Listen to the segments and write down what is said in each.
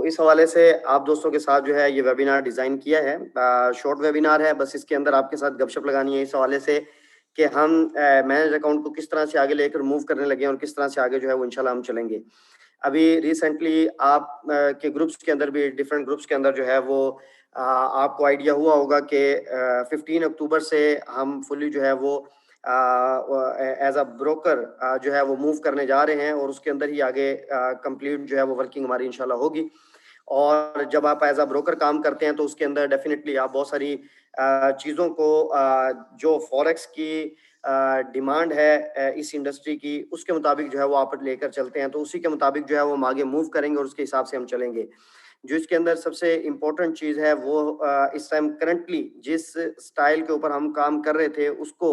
इस हवाले से आप दोस्तों के साथ जो है ये वेबिनार डिज़ाइन किया है। शॉर्ट वेबिनार है, बस इसके अंदर आपके साथ गपशप लगानी है इस हवाले से कि हम मैनेज अकाउंट को किस तरह से आगे लेकर मूव करने लगे हैं और किस तरह से आगे जो है वो इंशाल्लाह हम चलेंगे। अभी रिसेंटली आप के ग्रुप्स के अंदर भी, डिफरेंट ग्रुप्स के अंदर जो है वो आपको आइडिया हुआ होगा कि 15 अक्टूबर से हम फुली जो है वो एज अ ब्रोकर जो है वो मूव करने जा रहे हैं और उसके अंदर ही आगे कंप्लीट जो है वो वर्किंग हमारी इंशाल्लाह होगी। और जब आप एज अ ब्रोकर काम करते हैं तो उसके अंदर डेफिनेटली आप बहुत सारी चीज़ों को जो फॉरेक्स की डिमांड है इस इंडस्ट्री की, उसके मुताबिक जो है वो आप लेकर चलते हैं, तो उसी के मुताबिक जो है वो हम आगे मूव करेंगे और उसके हिसाब से हम चलेंगे। जो इसके अंदर सबसे इम्पोर्टेंट चीज़ है वो इस टाइम करंटली जिस स्टाइल के ऊपर हम काम कर रहे थे उसको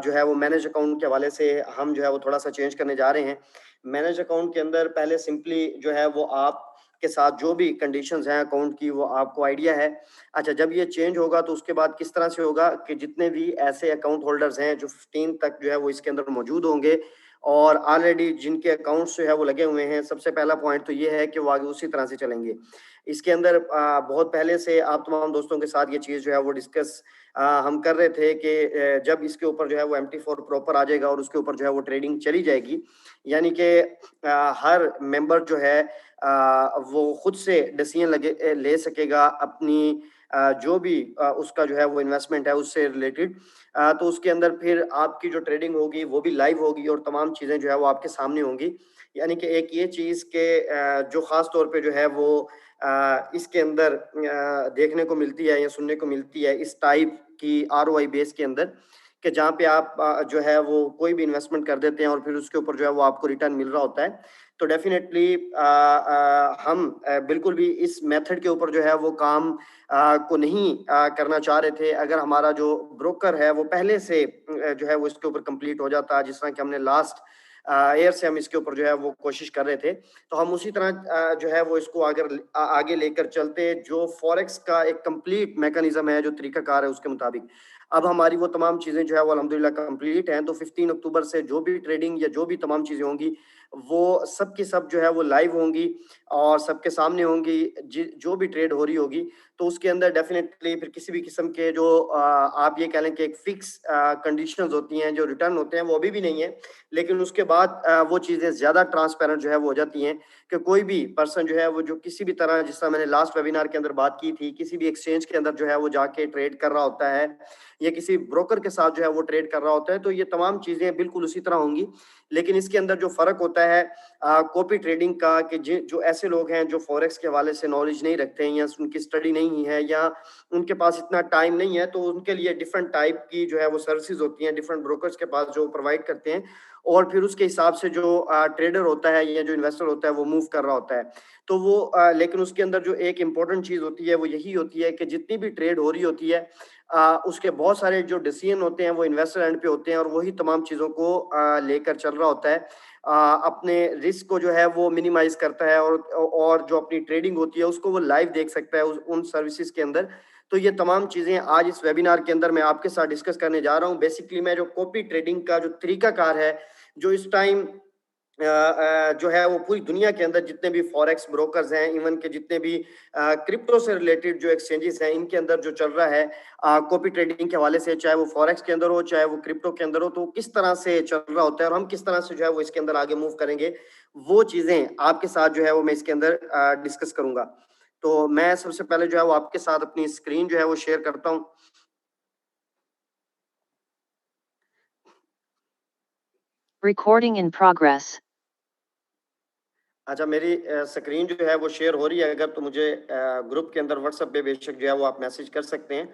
जो है वो मैनेज अकाउंट के हवाले से हम जो है वो थोड़ा सा चेंज करने जा रहे हैं। मैनेज अकाउंट के अंदर पहले सिंपली जो है वो आप के साथ जो भी कंडीशंस हैं अकाउंट की वो आपको आइडिया है। अच्छा, जब ये चेंज होगा तो उसके बाद किस तरह से होगा कि जितने भी ऐसे अकाउंट होल्डर्स हैं जो 15 तक जो है वो इसके अंदर मौजूद होंगे और ऑलरेडी जिनके अकाउंट्स जो है वो लगे हुए हैं, सबसे पहला पॉइंट तो ये है कि वो आगे उसी तरह से चलेंगे। इसके अंदर बहुत पहले से आप तमाम दोस्तों के साथ ये चीज़ जो है वो डिस्कस हम कर रहे थे कि जब इसके ऊपर जो है वो MT4 प्रॉपर आ जाएगा और उसके ऊपर जो है वो ट्रेडिंग चली जाएगी, यानी कि हर मेंबर जो है वो खुद से डिसीजन ले सकेगा अपनी जो भी उसका जो है वो इन्वेस्टमेंट है उससे रिलेटेड। तो उसके अंदर फिर आपकी जो ट्रेडिंग होगी वो भी लाइव होगी और तमाम चीज़ें जो है वो आपके सामने होंगी। यानी कि एक ये चीज़ के जो ख़ास तौर पे जो है वो इसके अंदर देखने को मिलती है या सुनने को मिलती है इस टाइप की ROI बेस के अंदर, कि जहाँ पे आप जो है वो कोई भी इन्वेस्टमेंट कर देते हैं और फिर उसके ऊपर जो है वो आपको रिटर्न मिल रहा होता है। तो डेफिनेटली हम बिल्कुल भी इस मेथड के ऊपर जो है वो काम को नहीं करना चाह रहे थे। अगर हमारा जो ब्रोकर है वो पहले से जो है वो इसके ऊपर कंप्लीट हो जाता, जिस तरह कि हमने लास्ट ईयर से हम इसके ऊपर जो है वो कोशिश कर रहे थे, तो हम उसी तरह जो है वो इसको आगे लेकर चलते जो फॉरेक्स का एक कंप्लीट मैकेनिज्म है, जो तरीकाकार है उसके मुताबिक। अब हमारी वो तमाम चीज़ें जो है वो अल्हम्दुलिल्लाह कंप्लीट हैं, तो 15 अक्टूबर से जो भी ट्रेडिंग या जो भी तमाम चीज़ें होंगी वो सब की सब जो है वो लाइव होंगी और सबके सामने होंगी। जो भी ट्रेड हो रही होगी तो उसके अंदर डेफिनेटली फिर किसी भी किस्म के जो आप ये कह लें कि एक फिक्स कंडीशंस होती हैं, जो रिटर्न होते हैं वो अभी भी नहीं है, लेकिन उसके बाद वो चीज़ें ज़्यादा ट्रांसपेरेंट जो है वो हो जाती हैं कि कोई भी पर्सन जो है वो जो किसी भी तरह, जिस तरह मैंने लास्ट वेबिनार के अंदर बात की थी, किसी भी एक्सचेंज के अंदर जो है वो जाके ट्रेड कर रहा होता है या किसी ब्रोकर के साथ जो है वो ट्रेड कर रहा होता है, तो ये तमाम चीज़ें बिल्कुल उसी तरह होंगी। लेकिन इसके अंदर जो फ़र्क होता है कॉपी ट्रेडिंग का, कि जो ऐसे लोग हैं जो फॉरेक्स के हवाले से नॉलेज नहीं रखते हैं या उनकी स्टडी नहीं है या उनके पास इतना टाइम नहीं है, तो उनके लिए डिफरेंट टाइप की जो है वो सर्विसेज होती हैं डिफरेंट ब्रोकर्स के पास जो प्रोवाइड करते हैं, और फिर उसके हिसाब से जो ट्रेडर होता है या जो इन्वेस्टर होता है वो मूव कर रहा होता है। तो वो लेकिन उसके अंदर जो एक इम्पॉर्टेंट चीज़ होती है वो यही होती है कि जितनी भी ट्रेड हो रही होती है उसके बहुत सारे जो डिसीजन होते हैं वो इन्वेस्टर एंड पे होते हैं और वही तमाम चीज़ों को लेकर चल रहा होता है। अपने रिस्क को जो है वो मिनिमाइज करता है और जो अपनी ट्रेडिंग होती है उसको वो लाइव देख सकता है उन सर्विसेज के अंदर। तो ये तमाम चीज़ें आज इस वेबिनार के अंदर मैं आपके साथ डिस्कस करने जा रहा हूँ। बेसिकली मैं जो कॉपी ट्रेडिंग का जो तरीकाकार है, जो इस टाइम जो है वो पूरी दुनिया के अंदर जितने भी फॉरेक्स ब्रोकर्स हैं, इवन के जितने भी क्रिप्टो से रिलेटेड जो एक्सचेंजेस हैं, इनके अंदर जो चल रहा है कॉपी ट्रेडिंग के हवाले से, चाहे वो फॉरेक्स के अंदर हो चाहे वो क्रिप्टो के अंदर हो, तो किस तरह से चल रहा होता है और हम किस तरह से जो है वो इसके अंदर आगे मूव करेंगे, वो चीज़ें आपके साथ जो है वो मैं इसके अंदर डिस्कस करूंगा। तो मैं सबसे पहले जो है वो आपके साथ अपनी स्क्रीन जो है वो शेयर करता हूँ। Recording in progress. अच्छा, मेरी स्क्रीन जो है वो शेयर हो रही है, अगर तो मुझे ग्रुप के अंदर व्हाट्सएप पे बेशक जो है वो आप मैसेज कर सकते हैं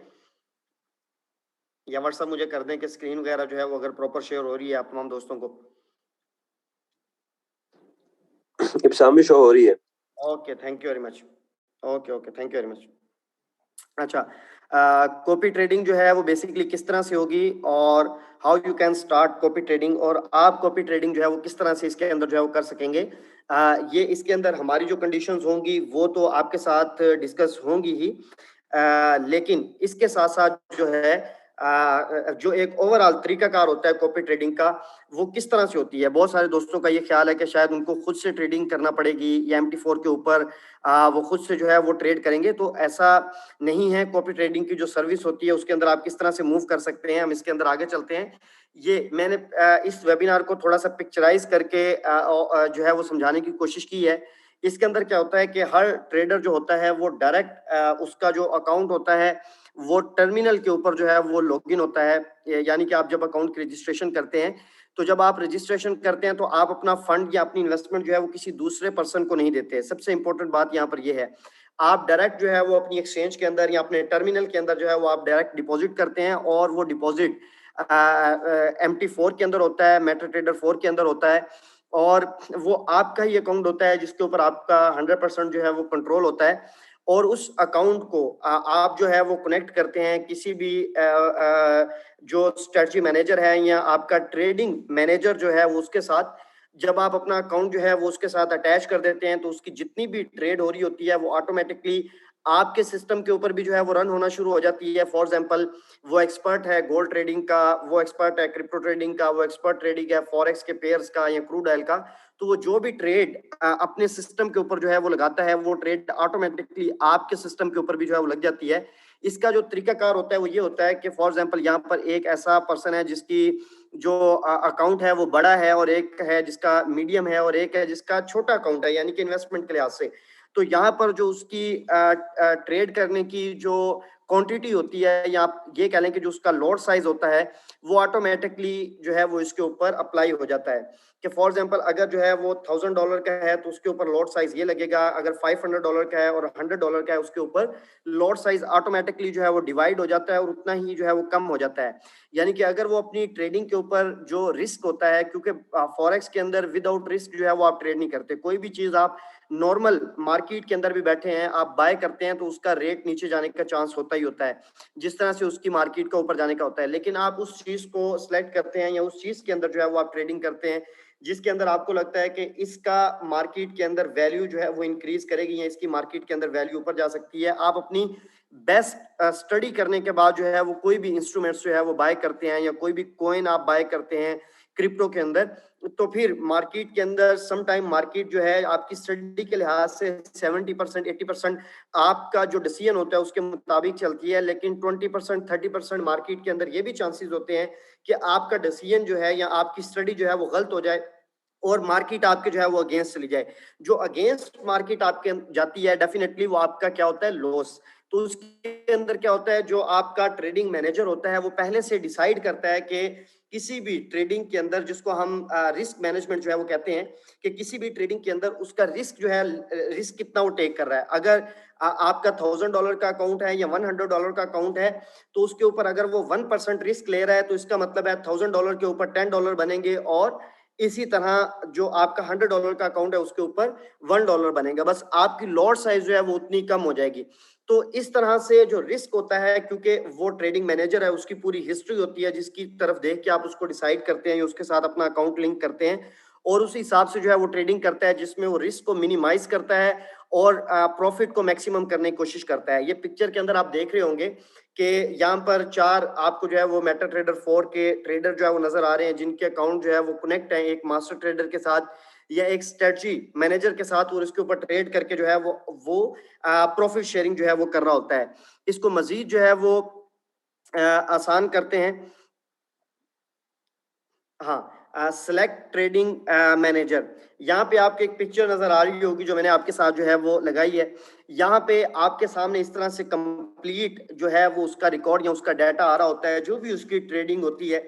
या व्हाट्सएप मुझे कर दें कि स्क्रीन वगैरह जो है वो अगर प्रॉपर शेयर हो रही है आप तमाम दोस्तों को। इब्साम भी शो हो रही है। Okay, thank you very much. Okay, thank you very much. अच्छा, कॉपी ट्रेडिंग जो है वो बेसिकली किस तरह से होगी और how you can start copy trading, और आप कॉपी ट्रेडिंग जो है वो किस तरह से इसके अंदर जो है वो कर सकेंगे। ये इसके अंदर हमारी जो कंडीशंस होंगी वो तो आपके साथ डिस्कस होंगी ही, लेकिन इसके साथ साथ जो है जो एक ओवरऑल तरीकाकार होता है कॉपी ट्रेडिंग का, वो किस तरह से होती है। बहुत सारे दोस्तों का ये ख्याल है कि शायद उनको खुद से ट्रेडिंग करना पड़ेगी या MT4 के ऊपर वो खुद से जो है वो ट्रेड करेंगे, तो ऐसा नहीं है। कॉपी ट्रेडिंग की जो सर्विस होती है उसके अंदर आप किस तरह से मूव कर सकते हैं, हम इसके अंदर आगे चलते हैं। ये मैंने इस वेबिनार को थोड़ा सा पिक्चराइज करके जो है वो समझाने की कोशिश की है। इसके अंदर क्या होता है कि हर ट्रेडर जो होता है वो डायरेक्ट उसका जो अकाउंट होता है वो टर्मिनल के ऊपर जो है वो लॉगिन होता है। यानी कि आप जब अकाउंट की रजिस्ट्रेशन करते हैं, तो जब आप रजिस्ट्रेशन करते हैं तो आप अपना फंड या अपनी इन्वेस्टमेंट जो है वो किसी दूसरे पर्सन को नहीं देते। सबसे इंपॉर्टेंट बात यहाँ पर ये है, आप डायरेक्ट जो है वो अपनी एक्सचेंज के अंदर या अपने टर्मिनल के अंदर जो है वो आप डायरेक्ट डिपॉजिट करते हैं, और वो डिपॉजिट MT4 के अंदर होता है, मेटाट्रेडर 4 के अंदर होता है, और वो आपका ही अकाउंट होता है जिसके ऊपर आपका 100% जो है वो कंट्रोल होता है। और उस अकाउंट को आप जो है वो कनेक्ट करते हैं किसी भी जो स्ट्रेटजी मैनेजर है या आपका ट्रेडिंग मैनेजर जो है वो उसके साथ। जब आप अपना अकाउंट जो है वो उसके साथ अटैच कर देते हैं, तो उसकी जितनी भी ट्रेड हो रही होती है वो ऑटोमेटिकली आपके सिस्टम के ऊपर भी जो है वो रन होना शुरू हो जाती है। फॉर एग्जांपल, वो एक्सपर्ट है गोल्ड ट्रेडिंग का, वो एक्सपर्ट है क्रिप्टो ट्रेडिंग का, वो एक्सपर्ट ट्रेडिंग है फॉरेक्स के पेयर्स का या क्रूड ऑयल का, तो वो जो भी ट्रेड अपने सिस्टम के ऊपर जो है वो लगाता है, वो ट्रेड ऑटोमेटिकली आपके सिस्टम के ऊपर भी जो है वो लग जाती है। इसका जो तरीकाकार होता है वो ये होता है कि फॉर एग्जांपल यहाँ पर एक ऐसा पर्सन है जिसकी जो अकाउंट है वो बड़ा है, और एक है जिसका मीडियम है, और एक है जिसका छोटा अकाउंट है, यानी कि इन्वेस्टमेंट के लिहाज से। तो यहाँ पर जो उसकी ट्रेड करने की जो क्वांटिटी होती है, या आप ये कह लें कि जो उसका लॉट साइज होता है, वो ऑटोमेटिकली जो है वो इसके ऊपर अप्लाई हो जाता है। कि फॉर एग्जांपल अगर जो है वो $1000 का है तो उसके ऊपर लॉट साइज ये लगेगा, अगर $500 का है और $100 का है उसके ऊपर लॉट साइज ऑटोमेटिकली जो है वो डिवाइड हो जाता है, और उतना ही जो है वो कम हो जाता है। यानी कि अगर वो अपनी ट्रेडिंग के ऊपर जो रिस्क होता है, क्योंकि फॉरेक्स के अंदर विदाउट रिस्क जो है वो आप ट्रेड नहीं करते। कोई भी चीज आप नॉर्मल मार्केट के अंदर भी बैठे हैं, आप बाय करते हैं तो उसका रेट नीचे जाने का चांस होता ही होता है, जिस तरह से उसकी मार्केट का ऊपर जाने का होता है। लेकिन आप उस चीज को सिलेक्ट करते हैं या उस चीज के अंदर जो है वो आप ट्रेडिंग करते हैं जिसके अंदर आपको लगता है कि इसका मार्केट के अंदर वैल्यू जो है वो इंक्रीज करेगी, या इसकी मार्केट के अंदर वैल्यू ऊपर जा सकती है। आप अपनी बेस्ट स्टडी करने के बाद जो है वो कोई भी इंस्ट्रूमेंट्स जो है वो बाय करते हैं, या कोई भी कॉइन आप बाय करते हैं क्रिप्टो के अंदर, तो फिर मार्केट के अंदर सम टाइम मार्केट जो है आपकी स्टडी के लिहाज से 70% 80% आपका जो डिसीजन होता है उसके मुताबिक चलती है, लेकिन 20% 30% मार्केट के अंदर ये भी चांसेस होते हैं कि आपका डिसीजन जो है या आपकी स्टडी जो है वो गलत हो जाए और मार्केट आपके जो है वो अगेंस्ट चली जाए। जो अगेंस्ट मार्केट आपके जाती है डेफिनेटली वो आपका क्या होता है, लॉस। तो उसके अंदर क्या होता है, जो आपका ट्रेडिंग मैनेजर होता है वो पहले से डिसाइड करता है कि किसी भी ट्रेडिंग के अंदर, जिसको हम रिस्क मैनेजमेंट जो है वो कहते हैं, कि किसी भी ट्रेडिंग के अंदर उसका रिस्क जो है, रिस्क कितना वो टेक कर रहा है। अगर आपका $1000 का अकाउंट है या $100 का अकाउंट है, तो उसके ऊपर अगर वो 1% रिस्क ले रहा है तो इसका मतलब है $1000 के ऊपर $10 बनेंगे, और इसी तरह जो आपका $100 का अकाउंट है उसके ऊपर $1 बनेगा। बस आपकी लॉट साइज जो है वो उतनी कम हो जाएगी। तो इस तरह से जो रिस्क होता है, क्योंकि वो ट्रेडिंग मैनेजर है, उसकी पूरी हिस्ट्री होती है जिसकी तरफ देख के आप उसको डिसाइड करते हैं या उसके साथ अपना अकाउंट लिंक करते हैं, और उस हिसाब से जो है वो ट्रेडिंग करता है जिसमें वो रिस्क को मिनिमाइज करता है और प्रॉफिट को मैक्सिमम करने की कोशिश करता है। ये पिक्चर के अंदर आप देख रहे होंगे कि यहाँ पर 4 आपको जो है वो मेटाट्रेडर 4 के ट्रेडर जो है वो नजर आ रहे हैं, जिनके अकाउंट जो है वो कनेक्ट है एक मास्टर ट्रेडर के साथ या एक स्ट्रेटजी मैनेजर के साथ, और इसके ऊपर ट्रेड करके जो है वो प्रॉफिट शेयरिंग जो है वो कर रहा होता है। इसको मजीद जो है वो आसान करते हैं। हाँ, सेलेक्ट ट्रेडिंग मैनेजर, यहाँ पे आपको एक पिक्चर नजर आ रही होगी जो मैंने आपके साथ जो है वो लगाई है। यहाँ पे आपके सामने इस तरह से कंप्लीट जो है वो उसका रिकॉर्ड या उसका डाटा आ रहा होता है, जो भी उसकी ट्रेडिंग होती है,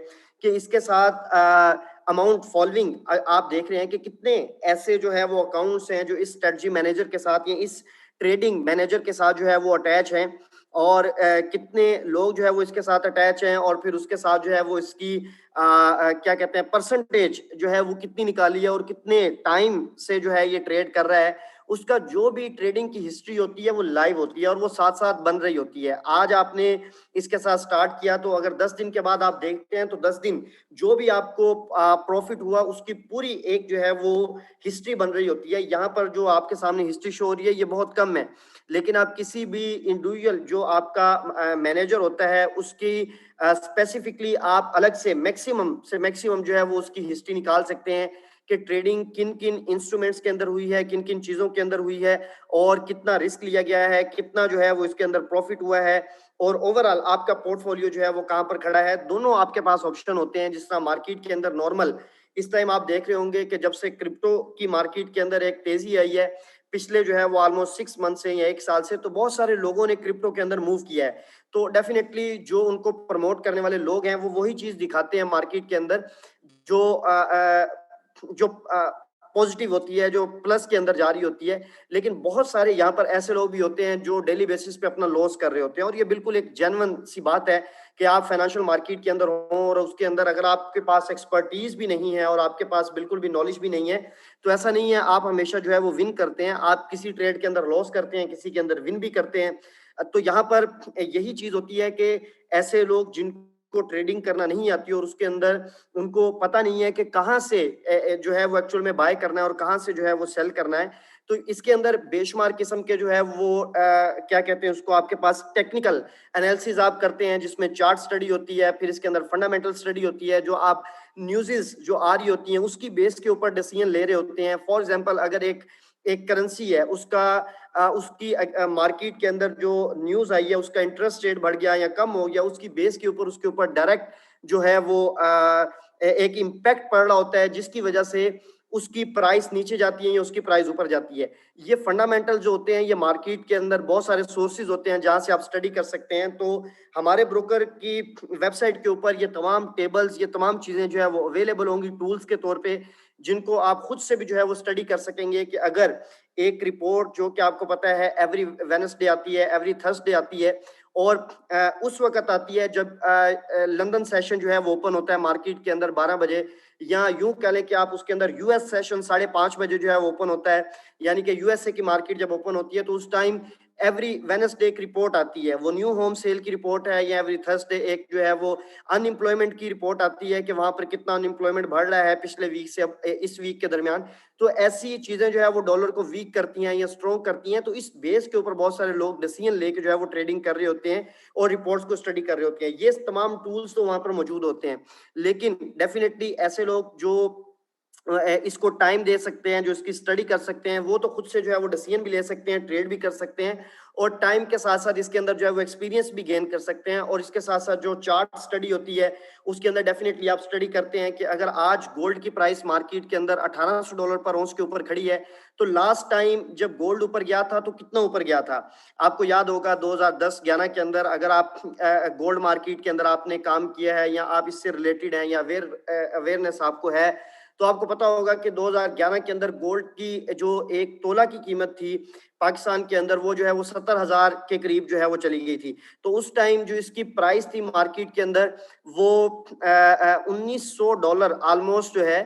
कि इसके साथ अमाउंट फॉलोइंग आप देख रहे हैं कि कितने ऐसे जो है वो अकाउंट्स हैं जो इस स्ट्रेटजी मैनेजर के साथ या इस ट्रेडिंग मैनेजर के साथ जो है वो अटैच हैं, और कितने लोग जो है वो इसके साथ अटैच हैं, और फिर उसके साथ जो है वो इसकी क्या कहते हैं परसेंटेज जो है वो कितनी निकाली है और कितने टाइम से जो है ये ट्रेड कर रहा है, उसका जो भी ट्रेडिंग की हिस्ट्री होती है वो लाइव होती है और वो साथ साथ बन रही होती है। आज आपने इसके साथ स्टार्ट किया तो अगर 10 दिन के बाद आप देखते हैं तो 10 दिन जो भी आपको प्रॉफिट हुआ उसकी पूरी एक जो है वो हिस्ट्री बन रही होती है। यहाँ पर जो आपके सामने हिस्ट्री शो हो रही है ये बहुत कम है, लेकिन आप किसी भी इंडिविजुअल जो आपका मैनेजर होता है उसकी स्पेसिफिकली आप अलग से मैक्सिमम जो है वो उसकी हिस्ट्री निकाल सकते हैं कि ट्रेडिंग किन किन इंस्ट्रूमेंट्स के अंदर हुई है, किन किन चीजों के अंदर हुई है और कितना रिस्क लिया गया है, कितना जो है वो इसके अंदर प्रॉफिट हुआ है और ओवरऑल आपका पोर्टफोलियो जो है वो कहां पर खड़ा है। दोनों आपके पास ऑप्शन होते हैं। जिस तरह मार्केट के अंदर नॉर्मल इस टाइम आप देख रहे होंगे कि जब से क्रिप्टो की मार्केट के अंदर एक तेजी आई है पिछले जो है वो ऑलमोस्ट 6 मंथ से या 1 साल से, तो बहुत सारे लोगों ने क्रिप्टो के अंदर मूव किया है। तो डेफिनेटली जो उनको प्रमोट करने वाले लोग हैं वो वही चीज दिखाते हैं मार्केट के अंदर जो पॉजिटिव होती है, जो प्लस के अंदर जा रही होती है। लेकिन बहुत सारे यहाँ पर ऐसे लोग भी होते हैं जो डेली बेसिस पे अपना लॉस कर रहे होते हैं और ये बिल्कुल एक जेन्युइन सी बात है कि आप फाइनेंशियल मार्केट के अंदर हो और उसके अंदर अगर आपके पास एक्सपर्टीज भी नहीं है और आपके पास बिल्कुल भी नॉलेज भी नहीं है तो ऐसा नहीं है आप हमेशा जो है वो विन करते हैं। आप किसी ट्रेड के अंदर लॉस करते हैं, किसी के अंदर विन भी करते हैं। तो यहाँ पर यही चीज होती है कि ऐसे लोग जिनको ट्रेडिंग करना नहीं आती और उसके अंदर उनको पता नहीं है कि कहाँ से जो है वो एक्चुअल में बाय करना है और कहाँ से जो है वो सेल करना है, तो इसके अंदर बेशुमार किस्म के जो है वो क्या कहते हैं उसको, आपके पास टेक्निकल एनालिसिस आप करते हैं जिसमें चार्ट स्टडी होती है, फिर इसके अंदर फंडामेंटल स्टडी होती है, जो आप न्यूज़ेस जो आ रही होती हैं उसकी बेस के ऊपर डिसीजन ले रहे होते हैं। फॉर एग्जांपल अगर एक करेंसी है उसकी मार्केट के अंदर जो न्यूज आई है उसका इंटरेस्ट रेट बढ़ गया या कम हो गया, उसकी बेस के ऊपर उसके ऊपर डायरेक्ट जो है वो एक इम्पैक्ट पड़ रहा होता है जिसकी वजह से उसकी प्राइस नीचे जाती है या उसकी प्राइस ऊपर जाती है। ये फंडामेंटल जो होते हैं ये मार्केट के अंदर बहुत सारे सोर्सेज होते हैं जहां से आप स्टडी कर सकते हैं। तो हमारे ब्रोकर की वेबसाइट के ऊपर ये तमाम टेबल्स, ये तमाम चीजें जो है वो अवेलेबल होंगी टूल्स के तौर पे, जिनको आप खुद से भी जो है वो स्टडी कर सकेंगे कि अगर एक रिपोर्ट जो कि आपको पता है एवरी वेडनेसडे आती है, एवरी थर्सडे आती है और उस वक्त आती है जब लंदन सेशन जो है वो ओपन होता है मार्केट के अंदर 12 बजे, या यूं कह लें कि आप उसके अंदर यूएस सेशन 5:30 बजे जो है वो ओपन होता है। यानी कि यूएसए की मार्केट जब ओपन होती है तो उस टाइम एवरी वेडनेसडे एक रिपोर्ट आती है, वो न्यू होम सेल की रिपोर्ट है, या एवरी थर्सडे एक जो है वो अनएम्प्लॉयमेंट की रिपोर्ट आती है कि वहां पर कितना अनएम्प्लॉयमेंट बढ़ रहा है पिछले वीक से अब इस वीक के दरमियान। तो ऐसी चीजें जो है वो डॉलर को वीक करती हैं या स्ट्रॉन्ग करती हैं। तो इस बेस के ऊपर बहुत सारे लोग डिसीजन लेके जो है वो ट्रेडिंग कर रहे होते हैं और रिपोर्ट्स को स्टडी कर रहे होते हैं। ये तमाम टूल्स तो वहां पर मौजूद होते हैं, लेकिन डेफिनेटली ऐसे लोग जो इसको टाइम दे सकते हैं, जो इसकी स्टडी कर सकते हैं, वो तो खुद से जो है वो डिसीजन भी ले सकते हैं, ट्रेड भी कर सकते हैं और टाइम के साथ साथ इसके अंदर जो है वो एक्सपीरियंस भी गेन कर सकते हैं। और इसके साथ साथ जो चार्ट स्टडी होती है उसके अंदर डेफिनेटली आप स्टडी करते हैं कि अगर आज गोल्ड की प्राइस मार्केट के अंदर $1800 पर औंस के ऊपर खड़ी है तो लास्ट टाइम जब गोल्ड ऊपर गया था तो कितना ऊपर गया था। आपको याद होगा 2010-11 के अंदर, अगर आप गोल्ड मार्केट के अंदर आपने काम किया है या आप इससे रिलेटेड हैं या अवेयरनेस आपको है तो आपको पता होगा कि 2011 के अंदर गोल्ड की जो एक तोला की कीमत थी पाकिस्तान के अंदर वो जो है वो 70,000 के करीब जो है वो चली गई थी। तो उस टाइम जो इसकी प्राइस थी मार्केट के अंदर वो $1900 ऑलमोस्ट जो है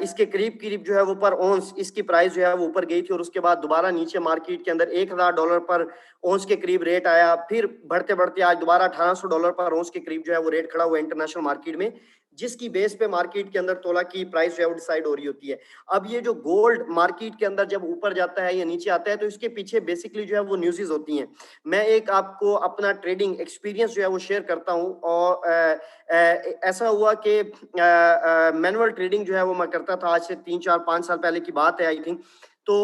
इसके करीब जो है वो पर औंस इसकी प्राइस जो है वो ऊपर गई थी और उसके बाद दोबारा नीचे मार्केट के अंदर $1000 पर औंस के करीब रेट आया, फिर बढ़ते बढ़ते आज दोबारा $1800 पर औंस के करीब जो है वो रेट खड़ा हुआ इंटरनेशनल मार्केट में, जिसकी बेस पे मार्केट के अंदर तोला की प्राइस जो है वो डिसाइड हो रही होती है। अब ये जो गोल्ड मार्केट के अंदर जब ऊपर जाता है या नीचे आता है तो इसके पीछे बेसिकली जो है वो न्यूज़ होती हैं। मैं एक आपको अपना ट्रेडिंग एक्सपीरियंस जो है वो शेयर करता हूँ और ऐसा हुआ कि मैनुअल ट्रेडिंग जो है वो मैं करता था, आज से 3-4-5 साल पहले की बात है आई थिंक। तो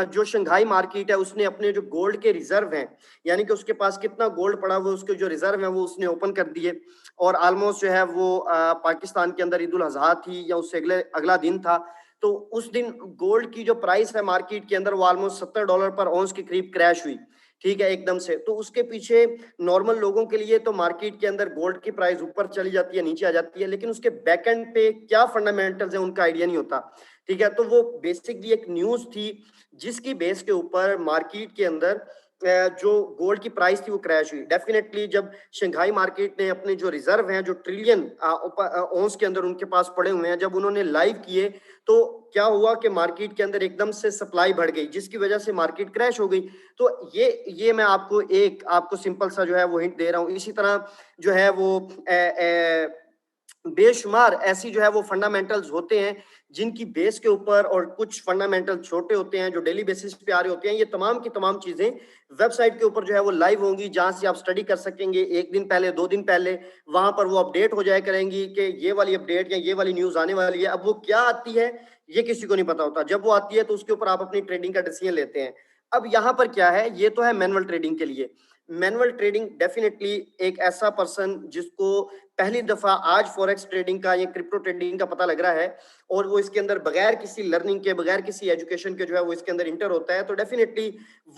जो शंघाई मार्केट है उसने अपने जो गोल्ड के रिजर्व हैं, यानी कि उसके पास कितना गोल्ड पड़ा हुआ उसके जो रिजर्व है वो उसने ओपन कर दिए और ऑलमोस्ट जो है वो पाकिस्तान के अंदर ईद उल अजहा थी या उससे अगला दिन था। तो उस दिन गोल्ड की जो प्राइस है मार्केट के अंदर वो ऑलमोस्ट $70 पर औंस के करीब क्रैश हुई, ठीक है, एकदम से। तो उसके पीछे नॉर्मल लोगों के लिए तो मार्केट के अंदर गोल्ड की प्राइस ऊपर चली जाती है, नीचे आ जाती है, लेकिन उसके बैकएंड पे क्या फंडामेंटल्स है उनका आइडिया नहीं होता, ठीक है। तो वो बेसिकली एक न्यूज थी जिसकी बेस के ऊपर मार्केट के अंदर जो गोल्ड की प्राइस थी वो क्रैश हुई। डेफिनेटली जब शंघाई मार्केट ने अपने जो रिजर्व हैं, जो ट्रिलियन ऑन्स के अंदर उनके पास पड़े हुए हैं, जब उन्होंने लाइव किए तो क्या हुआ कि मार्केट के अंदर एकदम से सप्लाई बढ़ गई, जिसकी वजह से मार्केट क्रैश हो गई। तो ये मैं आपको सिंपल सा जो है वो हिंट दे रहा हूँ। इसी तरह जो है वो बेशुमार ऐसी जो है वो फंडामेंटल्स होते हैं जिनकी बेस के ऊपर, और कुछ फंडामेंटल छोटे होते हैं जो डेली बेसिस पे आ रहे होते हैं। ये तमाम की तमाम चीजें वेबसाइट के ऊपर जो है वो लाइव होंगी, जहां से आप स्टडी कर सकेंगे। एक दिन पहले, 2 दिन पहले वहां पर वो अपडेट हो जाया करेंगी कि ये वाली अपडेट या ये वाली न्यूज आने वाली है। अब वो क्या आती है ये किसी को नहीं पता होता। जब वो आती है तो उसके ऊपर आप अपनी ट्रेडिंग का डिसीजन लेते हैं। अब यहाँ पर क्या है, ये तो है मैनुअल ट्रेडिंग के लिए। मैनुअल ट्रेडिंग डेफिनेटली एक ऐसा पर्सन जिसको पहली दफा आज फॉरेक्स ट्रेडिंग का या क्रिप्टो ट्रेडिंग का पता लग रहा है, और वो इसके अंदर बगैर किसी लर्निंग के, बगैर किसी एजुकेशन के जो है वो इसके अंदर इंटर होता है, तो डेफिनेटली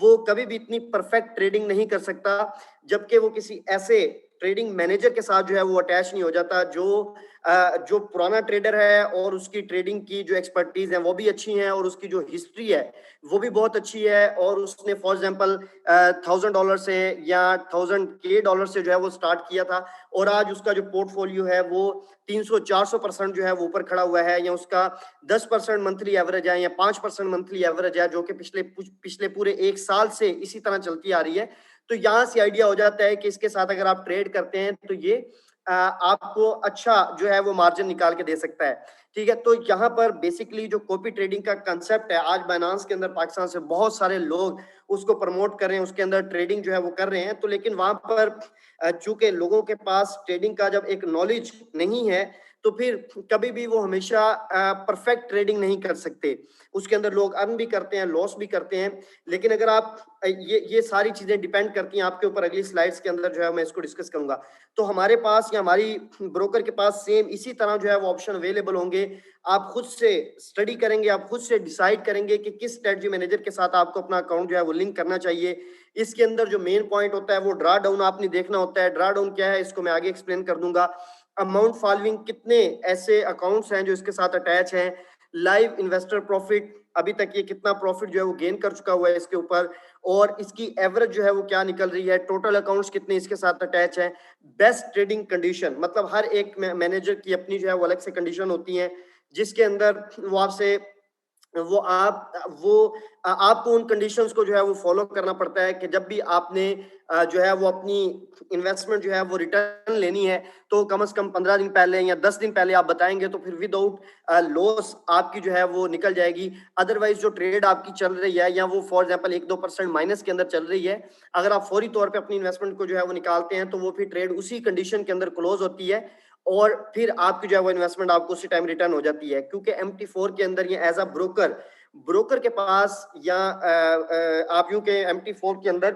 वो कभी भी इतनी परफेक्ट ट्रेडिंग नहीं कर सकता जबकि वो किसी ऐसे ट्रेडिंग मैनेजर के साथ जो है वो अटैच नहीं हो जाता जो पुराना ट्रेडर है और उसकी ट्रेडिंग की जो एक्सपर्टीज है वो भी अच्छी है, और उसकी जो हिस्ट्री है वो भी बहुत अच्छी है, और उसने फॉर एग्जांपल $1000 से या $1000 से जो है वो स्टार्ट किया था, और आज उसका जो पोर्टफोलियो है वो 300-400% जो है वो ऊपर खड़ा हुआ है, या उसका 10% मंथली एवरेज है या 5% मंथली एवरेज है, जो कि पिछले पूरे 1 साल से इसी तरह चलती आ रही है। तो यहाँ से आइडिया हो जाता है कि इसके साथ अगर आप ट्रेड करते हैं तो ये आपको अच्छा जो है वो मार्जिन निकाल के दे सकता है। ठीक है, तो यहाँ पर बेसिकली जो कॉपी ट्रेडिंग का कंसेप्ट है, आज बाइनेंस के अंदर पाकिस्तान से बहुत सारे लोग उसको प्रमोट कर रहे हैं, उसके अंदर ट्रेडिंग जो है वो कर रहे हैं। तो लेकिन वहां पर चूंकि लोगों के पास ट्रेडिंग का जब एक नॉलेज नहीं है, तो फिर कभी भी वो हमेशा परफेक्ट ट्रेडिंग नहीं कर सकते। उसके अंदर लोग अर्न भी करते हैं, लॉस भी करते हैं। लेकिन अगर आप ये सारी चीजें डिपेंड करती हैं आपके ऊपर। अगली स्लाइड्स के अंदर जो है मैं इसको डिस्कस करूंगा। तो हमारे पास या हमारी ब्रोकर के पास सेम इसी तरह जो है वो ऑप्शन अवेलेबल होंगे। आप खुद से स्टडी करेंगे, आप खुद से डिसाइड करेंगे कि किस स्ट्रेटजी मैनेजर के साथ आपको अपना अकाउंट जो है वो लिंक करना चाहिए। इसके अंदर जो मेन पॉइंट होता है वो ड्रा डाउन आपने देखना होता है। ड्रा डाउन क्या है इसको मैं आगे एक्सप्लेन कर दूंगा। अमाउंट फॉलोइंग, कितने ऐसे अकाउंट्स हैं जो इसके साथ अटैच हैं। लाइव इन्वेस्टर प्रॉफिट, अभी तक ये कितना प्रॉफिट जो है वो गेन कर चुका हुआ है इसके ऊपर, और इसकी एवरेज जो है वो क्या निकल रही है। टोटल अकाउंट्स कितने इसके साथ अटैच है। बेस्ट ट्रेडिंग कंडीशन, मतलब हर एक मैनेजर की अपनी जो है वो अलग से कंडीशन होती है, जिसके अंदर वो आपसे आपको उन कंडीशंस को जो है वो फॉलो करना पड़ता है कि जब भी आपने जो है वो अपनी इन्वेस्टमेंट जो है वो रिटर्न लेनी है, तो कम से कम 15 दिन पहले या 10 दिन पहले आप बताएंगे, तो फिर विदाउट लॉस आपकी जो है वो निकल जाएगी। अदरवाइज जो ट्रेड आपकी चल रही है, या वो फॉर एग्जांपल 1-2% माइनस के अंदर चल रही है, अगर आप फौरी तौर पे अपनी इन्वेस्टमेंट को जो है वो निकालते हैं, तो वो फिर ट्रेड उसी कंडीशन के अंदर क्लोज होती है, और फिर आपकी जो है वो इन्वेस्टमेंट आपको उसी टाइम रिटर्न हो जाती है। क्योंकि MT4 के अंदर ये एज अ ब्रोकर के पास, या आप यूं के MT4 के अंदर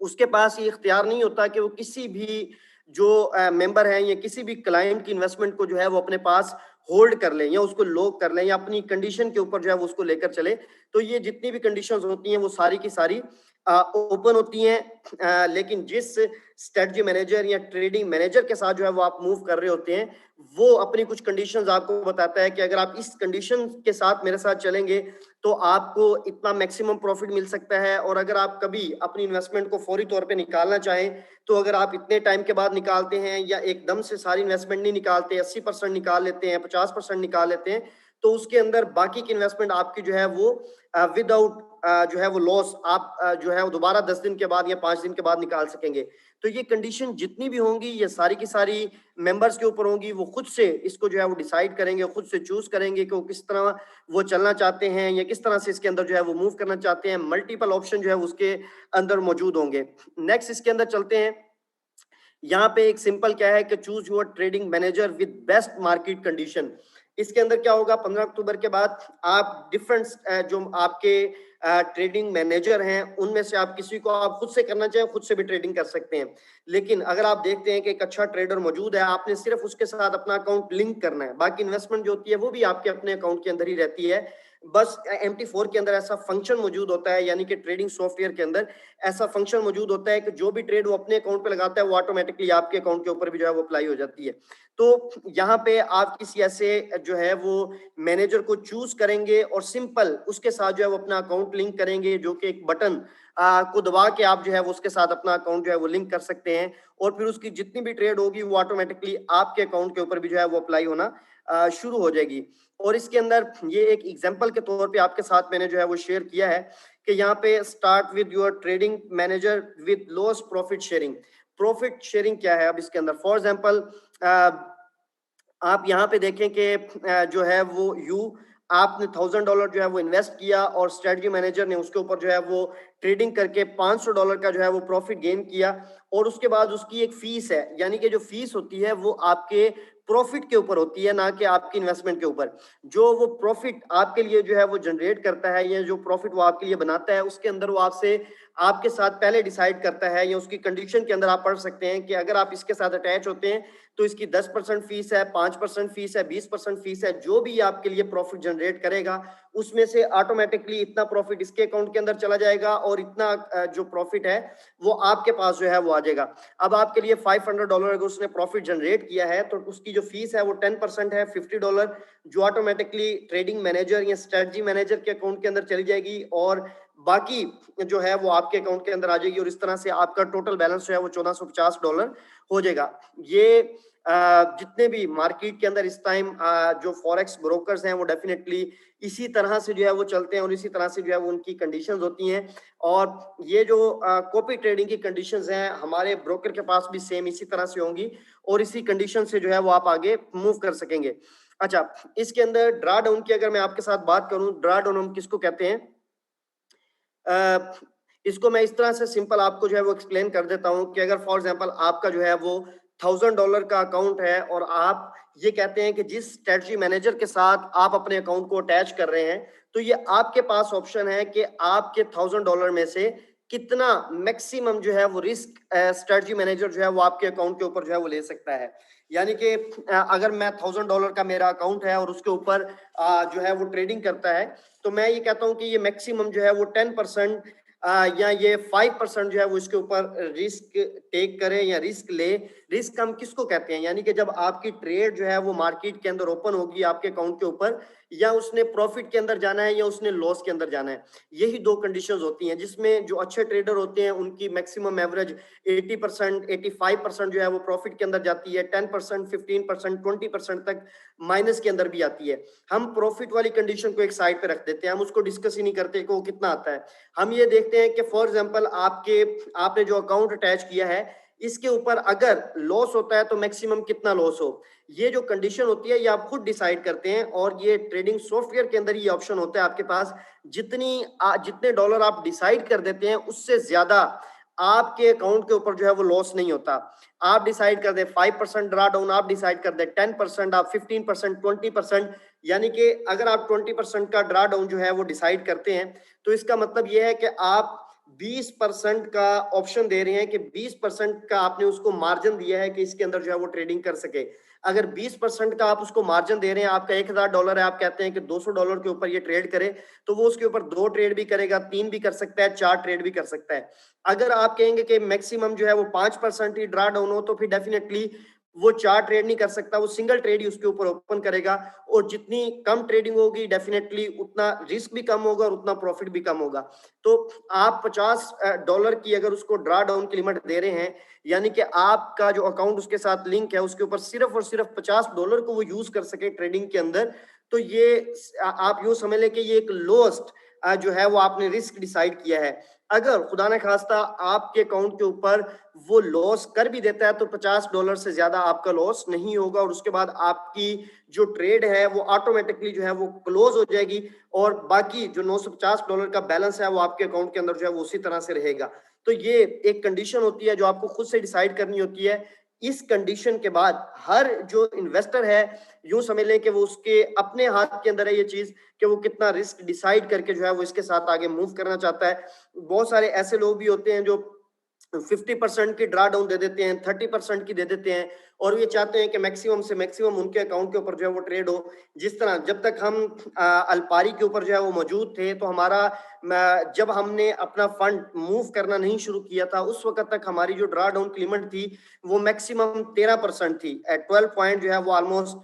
उसके पास ये इख्तियार नहीं होता कि वो किसी भी जो मेंबर हैं या किसी भी क्लाइंट की इन्वेस्टमेंट को जो है वो अपने पास होल्ड कर लें, या उसको लॉक कर लें, या अपनी कंडीशन के ऊपर जो है वो उसको लेकर चले। तो ये जितनी भी कंडीशंस होती हैं वो सारी की सारी ओपन होती हैं। लेकिन जिस स्ट्रेटजी मैनेजर या ट्रेडिंग मैनेजर के साथ जो है वो आप मूव कर रहे होते हैं, वो अपनी कुछ कंडीशंस आपको बताता है कि अगर आप इस कंडीशन के साथ मेरे साथ चलेंगे तो आपको इतना मैक्सिमम प्रॉफिट मिल सकता है। और अगर आप कभी अपनी इन्वेस्टमेंट को फौरी तौर पे निकालना चाहें, तो अगर आप इतने टाइम के बाद निकालते हैं, या एकदम से सारी इन्वेस्टमेंट नहीं निकालते, 80% निकाल लेते हैं, 50% निकाल लेते हैं, तो उसके अंदर बाकी की इन्वेस्टमेंट आपकी जो है वो विदाउट जो है वो लॉस आप जो है वो दोबारा 10 दिन के बाद या 5 दिन के बाद निकाल सकेंगे। तो ये कंडीशन जितनी भी होंगी ये सारी की सारी मेंबर्स के ऊपर होंगी। वो खुद से इसको जो है वो डिसाइड करेंगे, खुद से चूज करेंगे कि वो किस तरह वो चलना चाहते हैं, या किस तरह से इसके अंदर जो है वो मूव करना चाहते हैं। मल्टीपल ऑप्शन जो है उसके अंदर मौजूद होंगे। नेक्स्ट इसके अंदर चलते हैं। यहाँ पे एक सिंपल क्या है कि choose your trading manager with best market condition. इसके अंदर क्या होगा, 15 अक्टूबर के बाद आप डिफरेंट जो आपके ट्रेडिंग मैनेजर हैं उनमें से आप किसी को आप खुद से करना चाहें, खुद से भी ट्रेडिंग कर सकते हैं। लेकिन अगर आप देखते हैं कि एक अच्छा ट्रेडर मौजूद है, आपने सिर्फ उसके साथ अपना अकाउंट लिंक करना है, बाकी इन्वेस्टमेंट जो होती है वो भी आपके अपने अकाउंट के अंदर ही रहती है। बस MT4 के अंदर ऐसा फंक्शन मौजूद होता है, यानी कि ट्रेडिंग सॉफ्टवेयर के अंदर ऐसा फंक्शन मौजूद होता है कि जो भी ट्रेड वो अपने अकाउंट पे लगाता है वो ऑटोमेटिकली आपके अकाउंट के ऊपर भी जो है वो अप्लाई हो जाती है। तो यहाँ पे आप किसी ऐसे जो है वो मैनेजर को चूज करेंगे और सिंपल उसके साथ जो है वो अपना अकाउंट लिंक करेंगे, जो कि एक बटन को दबा के आप जो है वो उसके साथ अपना अकाउंट जो है वो लिंक कर सकते हैं, और फिर उसकी जितनी भी ट्रेड होगी वो ऑटोमेटिकली आपके अकाउंट के ऊपर भी जो है वो अप्लाई होना शुरू हो जाएगी। और इसके अंदर ये एक एग्जांपल के तौर पे आपके साथ मैंने जो है वो शेयर किया है कि यहाँ पे start with your trading manager with lowest profit sharing. Profit sharing क्या है अब इसके अंदर? फॉर एग्जांपल आप यहाँ पे देखें कि जो है वो आपने $1000 जो है वो इन्वेस्ट किया और स्ट्रेटजी मैनेजर ने उसके ऊपर जो है वो ट्रेडिंग करके $500 का जो है वो प्रॉफिट गेन किया, और उसके बाद उसकी एक फीस है, यानी कि जो फीस होती है वो आपके प्रॉफिट के ऊपर होती है, ना कि आपकी इन्वेस्टमेंट के ऊपर। जो वो प्रॉफिट आपके लिए जो है वो जनरेट करता है, या जो प्रॉफिट वो आपके लिए बनाता है, उसके अंदर वो आपके साथ पहले डिसाइड करता है, या उसकी कंडीशन के अंदर आप पढ़ सकते हैं कि अगर आप इसके साथ अटैच होते हैं तो इसकी 10% फीस है, 5% फीस है, 20% फीस है, जो भी आपके लिए प्रॉफिट जनरेट करेगा उसमें से ऑटोमेटिकली इतना प्रॉफिट इसके अकाउंट के अंदर चला जाएगा, और इतना जो प्रॉफिट है वो आपके पास जो है वो आ जाएगा। अब आपके लिए $500 अगर उसने प्रॉफिट जनरेट किया है तो उसकी जो फीस है वो 10% है, $50, जो ऑटोमेटिकली ट्रेडिंग मैनेजर या स्ट्रेटजी मैनेजर के अकाउंट के अंदर चली जाएगी, और बाकी जो है वो आपके अकाउंट के अंदर आ जाएगी, और इस तरह से आपका टोटल बैलेंस जो है वो $1450 हो जाएगा। ये जितने भी मार्केट के अंदर इस टाइम जो फॉरेक्स ब्रोकर्स हैं वो डेफिनेटली इसी तरह से जो है वो चलते हैं, और इसी तरह से जो है वो उनकी कंडीशंस होती हैं, और ये जो कॉपी ट्रेडिंग की कंडीशंस हैं हमारे ब्रोकर के पास भी सेम इसी तरह से होंगी, और इसी कंडीशन से जो है वो आप आगे मूव कर सकेंगे। अच्छा, इसके अंदर ड्रा डाउन की अगर मैं आपके साथ बात करूं, ड्रा डाउन हम किसको कहते हैं? इसको मैं इस तरह से सिंपल आपको जो है वो एक्सप्लेन कर देता हूं कि अगर फॉर एग्जांपल आपका जो है वो $1000 का अकाउंट है, और आप ये कहते हैं कि जिस स्ट्रेटजी मैनेजर के साथ आप अपने अकाउंट को अटैच कर रहे हैं, तो ये आपके पास ऑप्शन है कि आपके $1000 में से कितना मैक्सिमम जो है वो रिस्क स्ट्रेटजी मैनेजर जो है वो आपके अकाउंट के ऊपर जो है वो ले सकता है। यानी कि अगर मैं $1000 का मेरा अकाउंट है और उसके ऊपर जो है वो ट्रेडिंग करता है, तो मैं ये कहता हूं कि ये मैक्सिमम जो है वो 10% या ये 5% जो है वो इसके ऊपर रिस्क टेक करे या रिस्क ले। रिस्क हम किसको कहते हैं? यानी कि जब आपकी ट्रेड जो है वो मार्केट के अंदर ओपन होगी आपके अकाउंट के ऊपर, या उसने प्रॉफिट के अंदर जाना है या उसने लॉस के अंदर जाना है, यही दो कंडीशंस होती हैं, जिसमें जो अच्छे ट्रेडर होते हैं उनकी मैक्सिमम एवरेज 80%, 85% जो है वो प्रॉफिट के अंदर जाती है, 10%, 15%, 20% तक माइनस के अंदर भी आती है। हम प्रॉफिट वाली कंडीशन को एक साइड पे रख देते हैं, हम उसको डिस्कस ही नहीं करते कि वो कितना आता है। हम ये देखते हैं कि फॉर एग्जांपल आपने जो अकाउंट अटैच किया है इसके ऊपर अगर लॉस होता है तो मैक्सिमम कितना लॉस हो, ये जो कंडीशन होती है ये आप खुद डिसाइड करते हैं, और ये ट्रेडिंग सॉफ्टवेयर के अंदर ये ऑप्शन होता है आपके पास। जितने डॉलर आप डिसाइड कर देते हैं उससे ज्यादा आपके अकाउंट के ऊपर जो है वो लॉस नहीं होता। आप डिसाइड कर दे 5% ड्रा डाउन, आप डिसाइड कर दे 10%, आप 15%, 20%, यानी कि अगर आप 20% का ड्रा डाउन जो है वो डिसाइड करते हैं तो इसका मतलब ये है कि आप 20% का ऑप्शन दे रहे हैं, कि 20% का आपने उसको मार्जिन दिया है कि इसके अंदर जो है वो ट्रेडिंग कर सके। अगर 20% का आप उसको मार्जिन दे रहे हैं, आपका $1000 है, आप कहते हैं कि $200 के ऊपर ये ट्रेड करे, तो वो उसके ऊपर 2 ट्रेड भी करेगा, 3 भी कर सकता है, 4 ट्रेड भी कर सकता है। अगर आप कहेंगे कि मैक्सिमम जो है वो 5% ही ड्रा डाउन हो, तो फिर डेफिनेटली वो 4 ट्रेड नहीं कर सकता, वो सिंगल ट्रेड ही उसके ऊपर ओपन करेगा, और जितनी कम ट्रेडिंग होगी डेफिनेटली उतना रिस्क भी कम होगा और उतना प्रॉफिट भी कम होगा। तो आप $50 की अगर उसको ड्रा डाउन की लिमिट दे रहे हैं, यानी कि आपका जो अकाउंट उसके साथ लिंक है उसके ऊपर सिर्फ और सिर्फ $50 को वो यूज कर सके ट्रेडिंग के अंदर, तो ये आप यूं समझ लें कि ये एक लोएस्ट जो है वो आपने रिस्क डिसाइड किया है। अगर खुदा न खास्ता आपके अकाउंट के ऊपर वो लॉस कर भी देता है तो $50 से ज्यादा आपका लॉस नहीं होगा, और उसके बाद आपकी जो ट्रेड है वो ऑटोमेटिकली जो है वो क्लोज हो जाएगी, और बाकी जो $950 का बैलेंस है वो आपके अकाउंट के अंदर जो है वो उसी तरह से रहेगा। तो ये एक कंडीशन होती है जो आपको खुद से डिसाइड करनी होती है। इस कंडीशन के बाद हर जो इन्वेस्टर है यूं समझ लें कि वो उसके अपने हाथ के अंदर है ये चीज कि वो कितना रिस्क डिसाइड करके जो है वो इसके साथ आगे मूव करना चाहता है। बहुत सारे ऐसे लोग भी होते हैं जो 50% की ड्रा डाउन दे देते हैं, 30% की दे देते हैं, और ये चाहते हैं कि मैक्सिमम से मैक्सिमम उनके अकाउंट के ऊपर जो है वो ट्रेड हो। जिस तरह जब तक हम अल्पारी के ऊपर जो है वो मौजूद थे, तो हमारा जब हमने अपना फंड मूव करना नहीं शुरू किया था, उस वक्त तक हमारी जो ड्रा डाउन की लिमिट थी वो मैक्सिमम 13% थी। 12 पॉइंट जो है वो ऑलमोस्ट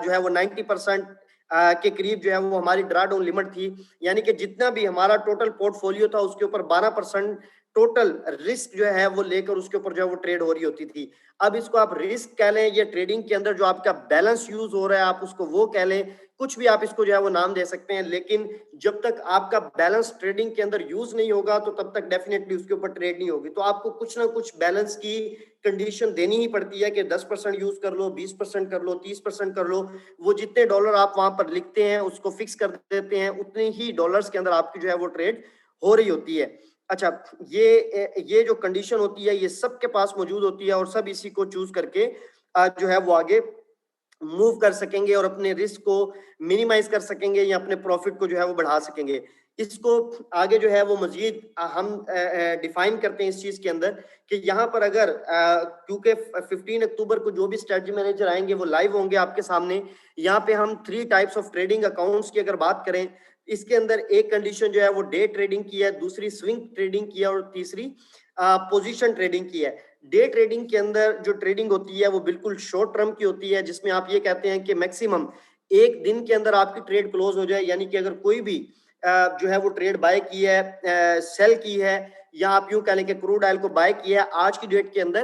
जो है वो 90% के करीब जो है वो हमारी ड्रा डाउन लिमिट थी। यानी कि जितना भी हमारा टोटल पोर्टफोलियो था उसके ऊपर 12% टोटल रिस्क जो है वो लेकर उसके ऊपर जो है वो ट्रेड हो रही होती थी। अब इसको आप रिस्क कह लें, या ट्रेडिंग के अंदर जो आपका बैलेंस यूज हो रहा है आप उसको वो कह लें, कुछ भी आप इसको जो है वो नाम दे सकते हैं, लेकिन जब तक आपका बैलेंस ट्रेडिंग के अंदर यूज नहीं होगा तो तब तक डेफिनेटली उसके ऊपर ट्रेड नहीं होगी। तो आपको कुछ ना कुछ बैलेंस की कंडीशन देनी ही पड़ती है कि 10% यूज कर लो, 20% कर लो, 30% कर लो। वो जितने डॉलर आप वहां पर लिखते हैं उसको फिक्स कर देते हैं, उतने ही डॉलर्स के अंदर आपकी जो है वो ट्रेड हो रही होती है। अच्छा, ये जो कंडीशन होती है ये सबके पास मौजूद होती है, और सब इसी को चूज करके जो है वो आगे मूव कर सकेंगे और अपने रिस्क को मिनिमाइज कर सकेंगे, या अपने प्रॉफिट को जो है वो बढ़ा सकेंगे। इसको आगे जो है वो मजीद हम डिफाइन करते हैं इस चीज के अंदर कि यहाँ पर अगर क्योंकि 15 अक्टूबर को जो भी स्ट्रेटजी मैनेजर आएंगे वो लाइव होंगे आपके सामने। यहाँ पे हम 3 टाइप्स ऑफ ट्रेडिंग अकाउंट्स की अगर बात करें, इसके अंदर एक कंडीशन जो है वो डे ट्रेडिंग की है, दूसरी स्विंग ट्रेडिंग की है, और तीसरी पोजीशन ट्रेडिंग की है। डे ट्रेडिंग के अंदर जो ट्रेडिंग होती है वो बिल्कुल शॉर्ट टर्म की होती है, जिसमें आप ये कहते हैं कि मैक्सिमम एक दिन के अंदर आपकी ट्रेड क्लोज हो जाए। यानी कि अगर कोई भी जो है वो ट्रेड बाय की है, सेल की है, या आप यूं कह लें कि क्रूड ऑयल को बाय किया है आज की डेट के अंदर,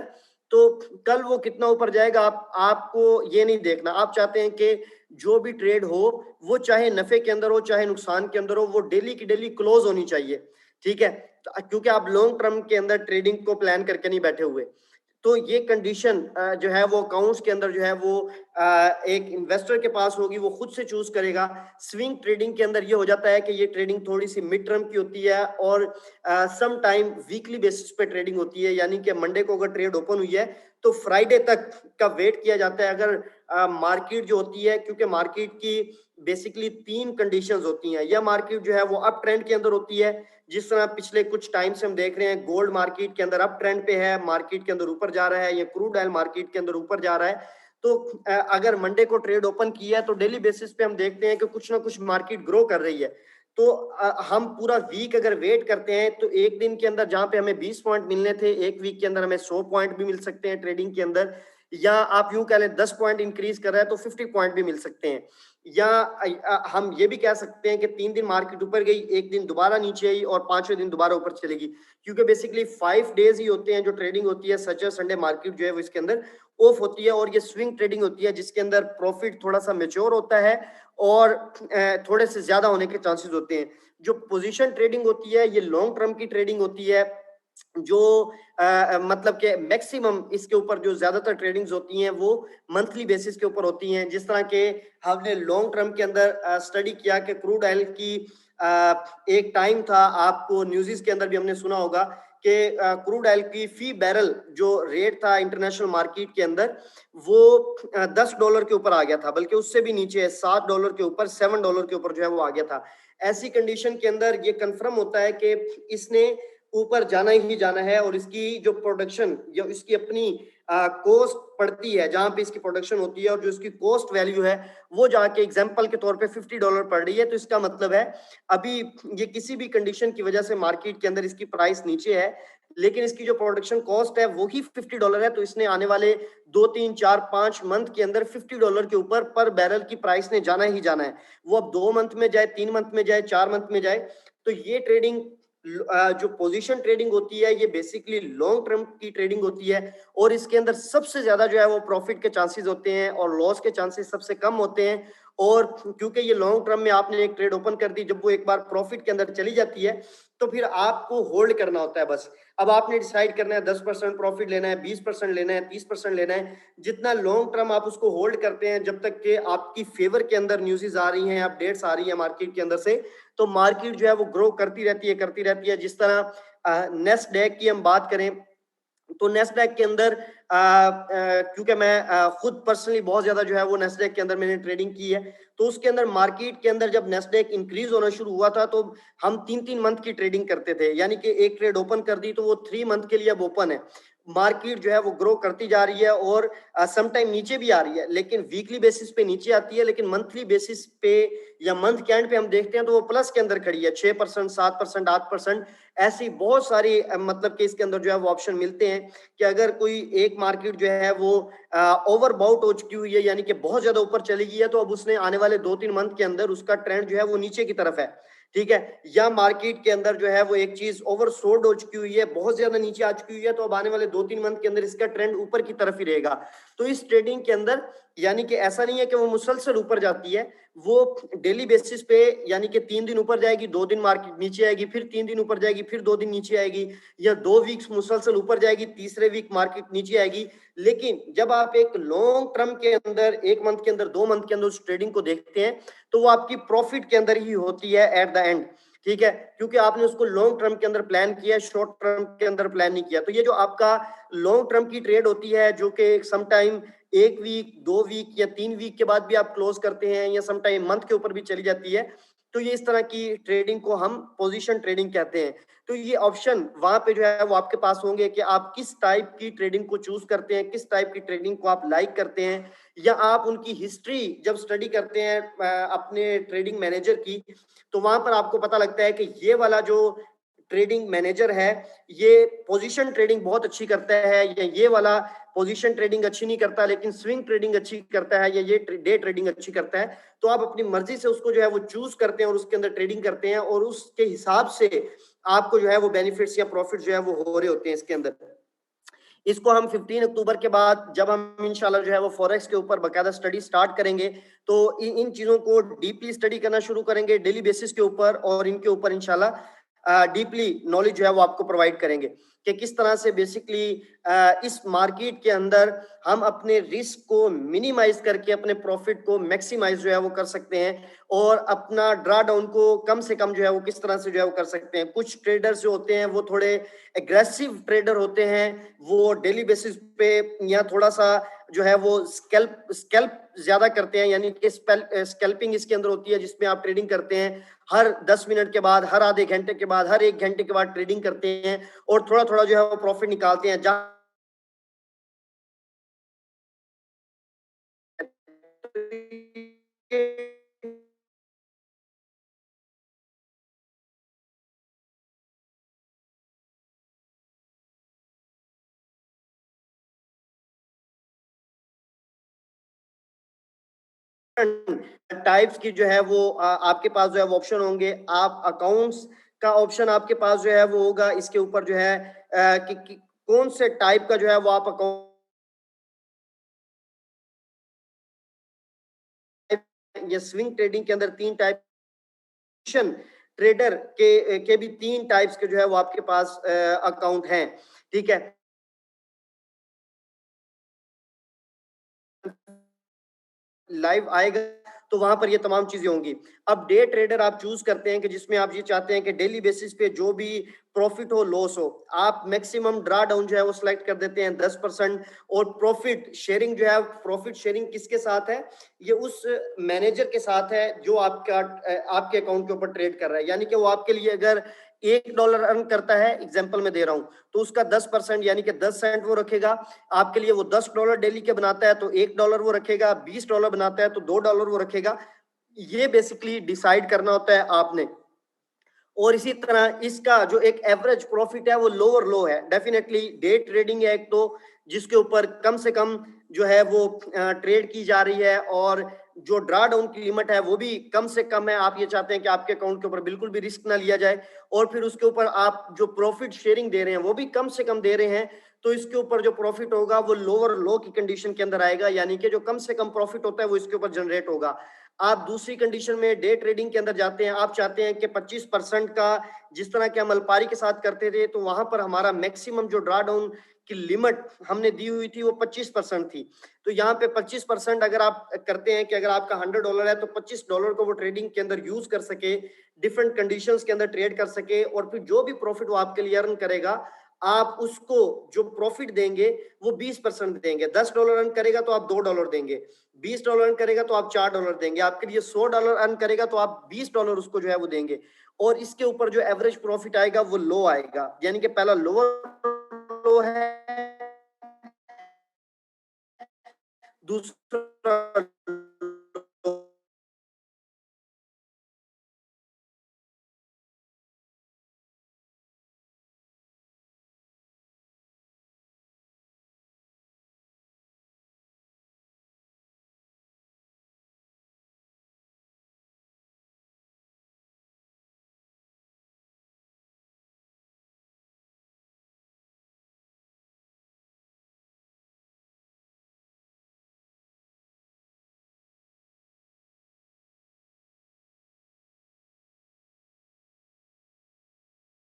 तो कल वो कितना ऊपर जाएगा आपको ये नहीं देखना। आप चाहते हैं कि जो भी ट्रेड हो वो चाहे नफे के अंदर हो चाहे नुकसान के अंदर हो, वो डेली की डेली क्लोज होनी चाहिए। ठीक है, क्योंकि आप लॉन्ग टर्म के अंदर ट्रेडिंग को प्लान करके नहीं बैठे हुए। तो ये कंडीशन जो है वो अकाउंट्स के अंदर जो है वो एक इन्वेस्टर के पास होगी, वो खुद से चूज करेगा। स्विंग ट्रेडिंग के अंदर ये हो जाता है कि ये ट्रेडिंग थोड़ी सी मिड टर्म की होती है, और सम टाइम वीकली बेसिस पे ट्रेडिंग होती है। यानी कि मंडे को अगर ट्रेड ओपन हुई है तो फ्राइडे तक का वेट किया जाता है। अगर मार्केट जो होती है, क्योंकि मार्केट की बेसिकली 3 कंडीशंस होती हैं, यह मार्केट जो है वो अप ट्रेंड के अंदर होती है, जिस तरह पिछले कुछ टाइम से हम देख रहे हैं गोल्ड मार्केट के अंदर अप ट्रेंड पे है, मार्केट के अंदर ऊपर जा रहा है, या क्रूड ऑयल मार्केट के अंदर ऊपर जा रहा है। तो अगर मंडे को ट्रेड ओपन किया है तो डेली बेसिस पे हम देखते हैं कि कुछ ना कुछ मार्केट ग्रो कर रही है। तो हम पूरा वीक अगर वेट करते हैं तो एक दिन के अंदर जहां पे हमें 20 पॉइंट मिलने थे, एक वीक के अंदर हमें 100 पॉइंट भी मिल सकते हैं ट्रेडिंग के अंदर, या आप यूं कह लें 10 पॉइंट इंक्रीज कर रहा है तो 50 पॉइंट भी मिल सकते हैं। या हम ये भी कह सकते हैं कि 3 दिन मार्केट ऊपर गई, एक दिन दोबारा नीचे आई, और 5वें दिन दोबारा ऊपर चलेगी, क्योंकि बेसिकली 5 डेज ही होते हैं जो ट्रेडिंग होती है। सैटरडे संडे मार्केट जो है वो इसके अंदर ऑफ होती है, और ये स्विंग ट्रेडिंग होती है जिसके अंदर प्रॉफिट थोड़ा सा मेच्योर होता है और थोड़े से ज्यादा होने के चांसेस होते हैं। जो पोजीशन ट्रेडिंग होती है ये लॉन्ग टर्म की ट्रेडिंग होती है, जो मतलब कि मैक्सिमम इसके ऊपर जो ज्यादातर ट्रेडिंग्स होती हैं वो मंथली बेसिस के ऊपर होती हैं। जिस तरह के हमने लॉन्ग टर्म के अंदर स्टडी किया कि क्रूड ऑयल की एक टाइम था, आपको न्यूज़ के अंदर भी हमने सुना होगा कि क्रूड ऑयल की फी बैरल जो रेट था इंटरनेशनल मार्केट के अंदर वो $10 के ऊपर आ गया था, बल्कि उससे भी नीचे $7 के ऊपर, $7 के ऊपर जो है वो आ गया था। ऐसी कंडीशन के अंदर ये कंफर्म होता है कि इसने ऊपर जाना ही जाना है, और इसकी जो प्रोडक्शन जो इसकी अपनी कॉस्ट पड़ती है, जहां पे इसकी प्रोडक्शन होती है और जो इसकी कॉस्ट वैल्यू है वो जाके एग्जांपल के तौर पे $50 पड़ रही है। तो इसका मतलब है अभी ये किसी भी कंडीशन की वजह से मार्केट के अंदर इसकी प्राइस नीचे है, लेकिन इसकी जो प्रोडक्शन कॉस्ट है वो ही $50 है। तो इसने आने वाले 2 3 4 5 मंथ के अंदर $50 के ऊपर पर बैरल की प्राइस ने जाना ही जाना है। वो अब 2 मंथ में जाए, 3 मंथ में जाए, 4 मंथ में जाए। तो ये ट्रेडिंग जो पोजीशन ट्रेडिंग होती है ये बेसिकली लॉन्ग टर्म की ट्रेडिंग होती है, और इसके अंदर सबसे ज्यादा जो है वो प्रॉफिट के चांसेस होते हैं और लॉस के चांसेस सबसे कम होते हैं। और क्योंकि ये लॉन्ग टर्म में आपने एक ट्रेड ओपन कर दी, जब वो एक बार प्रॉफिट के अंदर चली जाती है तो फिर आपको होल्ड करना होता है बस। अब आपने डिसाइड करना है 10% प्रॉफिट लेना है, 20% लेना है, 30% लेना है। जितना लॉन्ग टर्म आप उसको होल्ड करते हैं जब तक कि आपकी फेवर के अंदर न्यूज़ आ रही हैं, अपडेट्स आ रही है मार्केट के अंदर से, तो मार्केट जो है वो ग्रो करती रहती है। जिस तरह नेस्डैक की हम बात करें, तो नेस्डैक के अंदर क्योंकि मैं खुद पर्सनली बहुत ज्यादा जो है वो नेस्डैक के अंदर मैंने ट्रेडिंग की है, तो उसके अंदर मार्केट के अंदर जब नेस्डैक इंक्रीज होना शुरू हुआ था तो हम 3-3 मंथ की ट्रेडिंग करते थे, यानी कि एक ट्रेड ओपन कर दी तो वो 3 मंथ के लिए अब ओपन है। मार्केट जो है वो ग्रो करती जा रही है और सम टाइम नीचे भी आ रही है, लेकिन वीकली बेसिस पे नीचे आती है, लेकिन मंथली बेसिस पे या मंथ के एंड पे हम देखते हैं तो वो प्लस के अंदर खड़ी है, 6%, 7%, 8%। ऐसी बहुत सारी मतलब कि इसके अंदर जो है वो ऑप्शन मिलते हैं कि अगर कोई एक मार्केट जो है वो ओवरबाउट हो चुकी हुई है, यानी कि बहुत ज्यादा ऊपर चली गई है, तो अब उसने आने वाले 2-3 मंथ के अंदर उसका ट्रेंड जो है वो नीचे की तरफ है, ठीक है। या मार्केट के अंदर जो है वो एक चीज ओवरसोल्ड हो चुकी हुई है, बहुत ज्यादा नीचे आ चुकी हुई है, तो अब आने वाले 2-3 मंथ के अंदर इसका ट्रेंड ऊपर की तरफ ही रहेगा। तो इस ट्रेडिंग के अंदर यानी कि ऐसा नहीं है कि वो मुसलसल ऊपर जाती है, वो डेली बेसिस पे, यानी कि 3 दिन ऊपर जाएगी, 2 दिन मार्केट नीचे आएगी, फिर 3 दिन ऊपर जाएगी, फिर 2 दिन नीचे आएगी, या 2 वीक्स मुसलसल ऊपर जाएगी, तीसरे वीक मार्केट नीचे आएगी। लेकिन जब आप एक लॉन्ग टर्म के अंदर, 1 मंथ के अंदर, 2 मंथ के अंदर उस ट्रेडिंग को देखते हैं, तो वो आपकी प्रॉफिट के अंदर ही होती है एट द एंड, ठीक है, क्योंकि आपने उसको लॉन्ग टर्म के अंदर प्लान किया है, शॉर्ट टर्म के अंदर प्लान नहीं किया। तो ये जो आपका लॉन्ग टर्म की ट्रेड होती है, जो कि सम टाइम 1 वीक, 2 वीक या 3 वीक के बाद भी आप क्लोज करते हैं, या सम टाइम मंथ के ऊपर भी चली जाती है, तो ये इस तरह की ट्रेडिंग को हम पोजीशन ट्रेडिंग कहते हैं। तो ये ऑप्शन वहां पे जो है वो आपके पास होंगे कि आप किस टाइप की ट्रेडिंग को चूज करते हैं, किस टाइप की ट्रेडिंग को आप लाइक करते हैं, या आप उनकी हिस्ट्री जब स्टडी करते हैं अपने ट्रेडिंग मैनेजर की, तो वहां पर आपको पता लगता है कि ये वाला जो ट्रेडिंग मैनेजर है ये पोजीशन ट्रेडिंग बहुत अच्छी करता है, या ये वाला पोजीशन ट्रेडिंग अच्छी नहीं करता लेकिन स्विंग ट्रेडिंग अच्छी करता है, या ये डे ट्रेडिंग अच्छी करता है। तो आप अपनी मर्जी से उसको जो है वो चूज करते हैं और उसके अंदर ट्रेडिंग करते हैं, और उसके हिसाब से आपको जो है वो बेनिफिट्स या प्रॉफिट जो है वो हो रहे होते हैं इसके अंदर। इसको हम 15 अक्टूबर के बाद जब हम इंशाल्लाह जो है वो फॉरेक्स के ऊपर बकायदा स्टडी स्टार्ट करेंगे, तो इन चीजों को डीपली स्टडी करना शुरू करेंगे डेली बेसिस के ऊपर, और इनके ऊपर इंशाल्लाह डीपली नॉलेज जो है वो आपको प्रोवाइड करेंगे कि किस तरह से बेसिकली इस मार्केट के अंदर हम अपने रिस्क को मिनिमाइज करके अपने प्रॉफिट को मैक्सिमाइज जो है वो कर सकते हैं, और अपना ड्रा डाउन को कम से कम जो है वो किस तरह से जो है वो कर सकते हैं। कुछ ट्रेडर्स जो होते हैं वो थोड़े एग्रेसिव ट्रेडर होते हैं, वो डेली बेसिस पे या थोड़ा सा जो है वो स्कैल्प ज्यादा करते हैं, यानी कि स्कैल्पिंग इसके अंदर होती है, जिसमें आप ट्रेडिंग करते हैं हर 10 मिनट के बाद, हर आधे घंटे के बाद, हर 1 घंटे के बाद ट्रेडिंग करते हैं, और थोड़ा थोड़ा जो है वो प्रॉफिट निकालते हैं। टाइप्स की जो है वो आपके पास जो है वो ऑप्शन होंगे। आप अकाउंट्स का ऑप्शन आपके पास जो है वो होगा, इसके ऊपर जो है कि कौन से टाइप का जो है वो आप अकाउंट, ये स्विंग ट्रेडिंग के अंदर 3 टाइप, ट्रेडर के भी 3 टाइप्स के जो है वो आपके पास अकाउंट हैं, ठीक है। लाइव आएगा तो वहां पर ये तमाम चीजें होंगी। अब डे ट्रेडर आप चूज करते हैं कि जिसमें आप ये चाहते हैं कि डेली बेसिस पे जो भी प्रॉफिट हो लॉस हो, आप मैक्सिमम ड्रा डाउन जो है वो सिलेक्ट कर देते हैं 10%, और प्रॉफिट शेयरिंग जो है, प्रॉफिट शेयरिंग किसके साथ है, ये उस मैनेजर के साथ है जो आपके अकाउंट के ऊपर ट्रेड कर रहा है। यानी कि वो आपके लिए अगर $1 अर्न करता है, एग्जाम्पल में दे रहा हूं, तो उसका 10% यानी कि 10 सेंट वो रखेगा आपके लिए। वो $10 डेली के बनाता है तो $1 वो रखेगा, $20 बनाता है तो $2 वो रखेगा। ये बेसिकली डिसाइड करना होता है आपने। और इसी तरह इसका जो एक एवरेज प्रॉफिट है वो लोअर लो है। डेफिनेटली डे ट्रेडिंग है एक तो जिसके ऊपर कम से कम जो है वो ट्रेड की जा रही है, और जो ड्रा डाउन की लिमिट है वो भी कम से कम है। आप ये चाहते हैं कि आपके अकाउंट के ऊपर बिल्कुल भी रिस्क ना लिया जाए, और फिर उसके ऊपर आप जो प्रॉफिट शेयरिंग दे रहे हैं वो भी कम से कम दे रहे हैं, तो इसके ऊपर जो प्रॉफिट होगा वो लोअर लो की कंडीशन के अंदर आएगा, यानी कि जो कम से कम प्रॉफिट होता है वो इसके ऊपर जनरेट होगा। आप दूसरी कंडीशन में डे ट्रेडिंग के अंदर जाते हैं, आप चाहते हैं कि 25% का, जिस तरह के हम अल्पारी के साथ करते थे, तो वहां पर हमारा मैक्सिमम जो ड्रा डाउन की लिमिट हमने दी हुई थी वो 25% थी। तो यहाँ पे 25% अगर आप करते हैं कि अगर आपका $100 है तो $25 को वो ट्रेडिंग के अंदर यूज कर सके, डिफरेंट कंडीशंस के अंदर ट्रेड कर सके, और फिर जो भी प्रॉफिट वो आपके लिए अर्न करेगा आप उसको जो प्रॉफिट देंगे वो 20% देंगे। $10 अर्न करेगा तो आप $2 देंगे, $20 अर्न करेगा तो आप $4 देंगे, आपके लिए $100 अर्न करेगा तो आप $20 उसको जो है वो देंगे। और इसके ऊपर जो एवरेज प्रॉफिट आएगा वो लो आएगा, यानी कि पहला लोअर लो है, दूसरा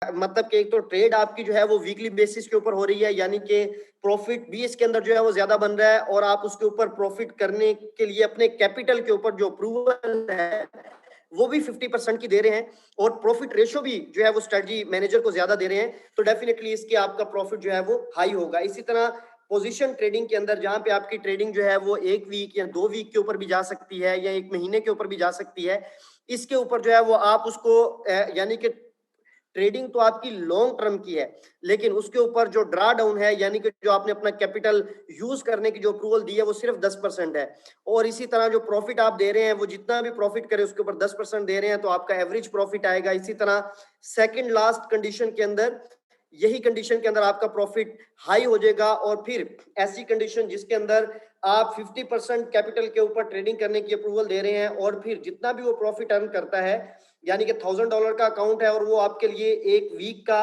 मतलब कि एक तो ट्रेड आपकी जो है वो वीकली बेसिस के ऊपर हो रही है, यानी कि प्रॉफिट भी इसके अंदर जो है वो ज्यादा बन रहा है, और आप उसके ऊपर प्रॉफिट करने के लिए अपने कैपिटल के ऊपर जो अप्रूवल है वो भी 50% की दे रहे हैं, और प्रॉफिट रेशो भी जो है वो स्ट्रेटजी मैनेजर को ज्यादा दे रहे हैं, तो डेफिनेटली इसके आपका प्रॉफिट जो है वो हाई होगा। इसी तरह पोजीशन ट्रेडिंग के अंदर जहां पे आपकी ट्रेडिंग जो है वो 1 वीक या 2 वीक के ऊपर भी जा सकती है, या 1 महीने के ऊपर भी जा सकती है, इसके ऊपर जो है वो आप उसको यानी कि ट्रेडिंग तो आपकी लॉन्ग टर्म की है, लेकिन उसके ऊपर जो ड्रा डाउन है, यानी कि जो आपने अपना कैपिटल यूज करने की जो अप्रूवल दी है वो सिर्फ 10% है। और इसी तरह जो प्रॉफिट आप दे रहे हैं वो जितना भी प्रॉफिट करे उसके ऊपर 10% दे रहे हैं, तो आपका एवरेज प्रॉफिट आएगा। इसी तरह सेकंड लास्ट कंडीशन के अंदर, यही कंडीशन के अंदर आपका प्रॉफिट हाई हो जाएगा, और फिर ऐसी कंडीशन जिसके अंदर आप 50% कैपिटल के ऊपर ट्रेडिंग करने की अप्रूवल दे रहे हैं, और फिर जितना भी वो प्रॉफिट अर्न करता है, यानी कि $1000 का अकाउंट है और वो आपके लिए एक वीक का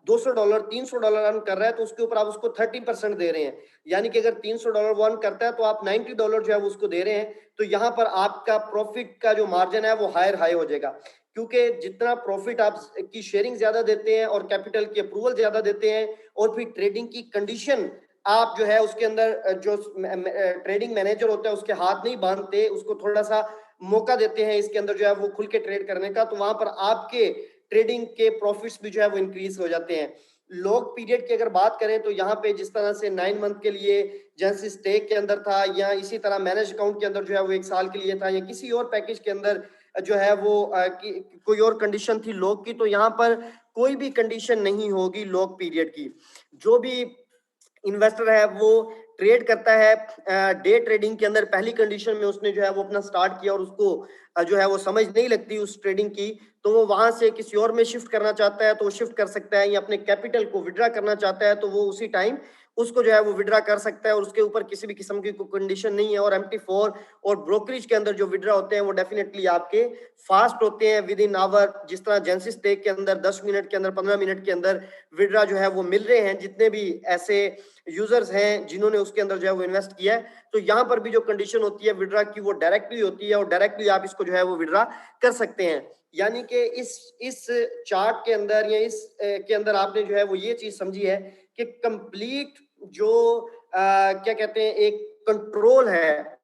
$200 $300 अर्न कर रहा है, तो उसके ऊपर आप उसको 30% दे रहे हैं, यानी कि अगर $300 वो अर्न करता है तो आप $90 जो है उसको दे रहे हैं। तो यहाँ पर आपका प्रॉफिट का जो मार्जिन है वो हाई हो जाएगा, क्योंकि जितना प्रॉफिट आप की शेयरिंग ज्यादा देते हैं और कैपिटल की अप्रूवल ज्यादा देते हैं, और फिर ट्रेडिंग की कंडीशन आप जो है उसके अंदर जो ट्रेडिंग मैनेजर होता है उसके हाथ नहीं बांधते, उसको थोड़ा सा मौका देते हैं इसके अंदर जो है वो खुल के ट्रेड करने का, तो वहां पर आपके ट्रेडिंग के प्रॉफिट्स भी जो है वो इंक्रीज हो जाते हैं। लॉन्ग पीरियड की अगर बात करें तो यहाँ पे जिस तरह से 9 मंथ के लिए जैसे स्टेक के अंदर था, या इसी तरह मैनेज अकाउंट के अंदर जो है वो 1 साल के लिए था, या किसी और पैकेज के अंदर जो है वो कोई और कंडीशन थी लॉक की, तो यहाँ पर कोई भी कंडीशन नहीं होगी लॉक पीरियड की। जो भी इन्वेस्टर है वो ट्रेड करता है डे ट्रेडिंग के अंदर, पहली कंडीशन में उसने जो है वो अपना स्टार्ट किया और उसको जो है वो समझ नहीं लगती उस ट्रेडिंग की, तो वो वहां से किसी और में शिफ्ट करना चाहता है तो वो शिफ्ट कर सकता है, या अपने कैपिटल को विड्रा करना चाहता है तो वो उसी टाइम उसको जो है वो विड्रा कर सकता है, और उसके ऊपर किसी भी किस्म की कोई कंडीशन नहीं है। और MT4 और ब्रोकरेज के अंदर जो विड्रा होते हैं वो डेफिनेटली आपके फास्ट होते हैं, विद इन आवर, जिस तरह जेंसिस स्टेक के अंदर 10 मिनट के अंदर 15 मिनट के अंदर विड्रा जो है वो मिल रहे हैं, जितने भी ऐसे यूजर्स हैं जिन्होंने उसके अंदर जो है वो इन्वेस्ट किया है, तो यहाँ पर भी जो कंडीशन होती है विड्रा की वो डायरेक्टली होती है, और डायरेक्टली आप इसको जो है वो विड्रा कर सकते हैं। यानी कि इस चार्ट के अंदर या इस के अंदर आपने जो है वो ये चीज समझी है कि कंप्लीट जो क्या कहते हैं एक कंट्रोल है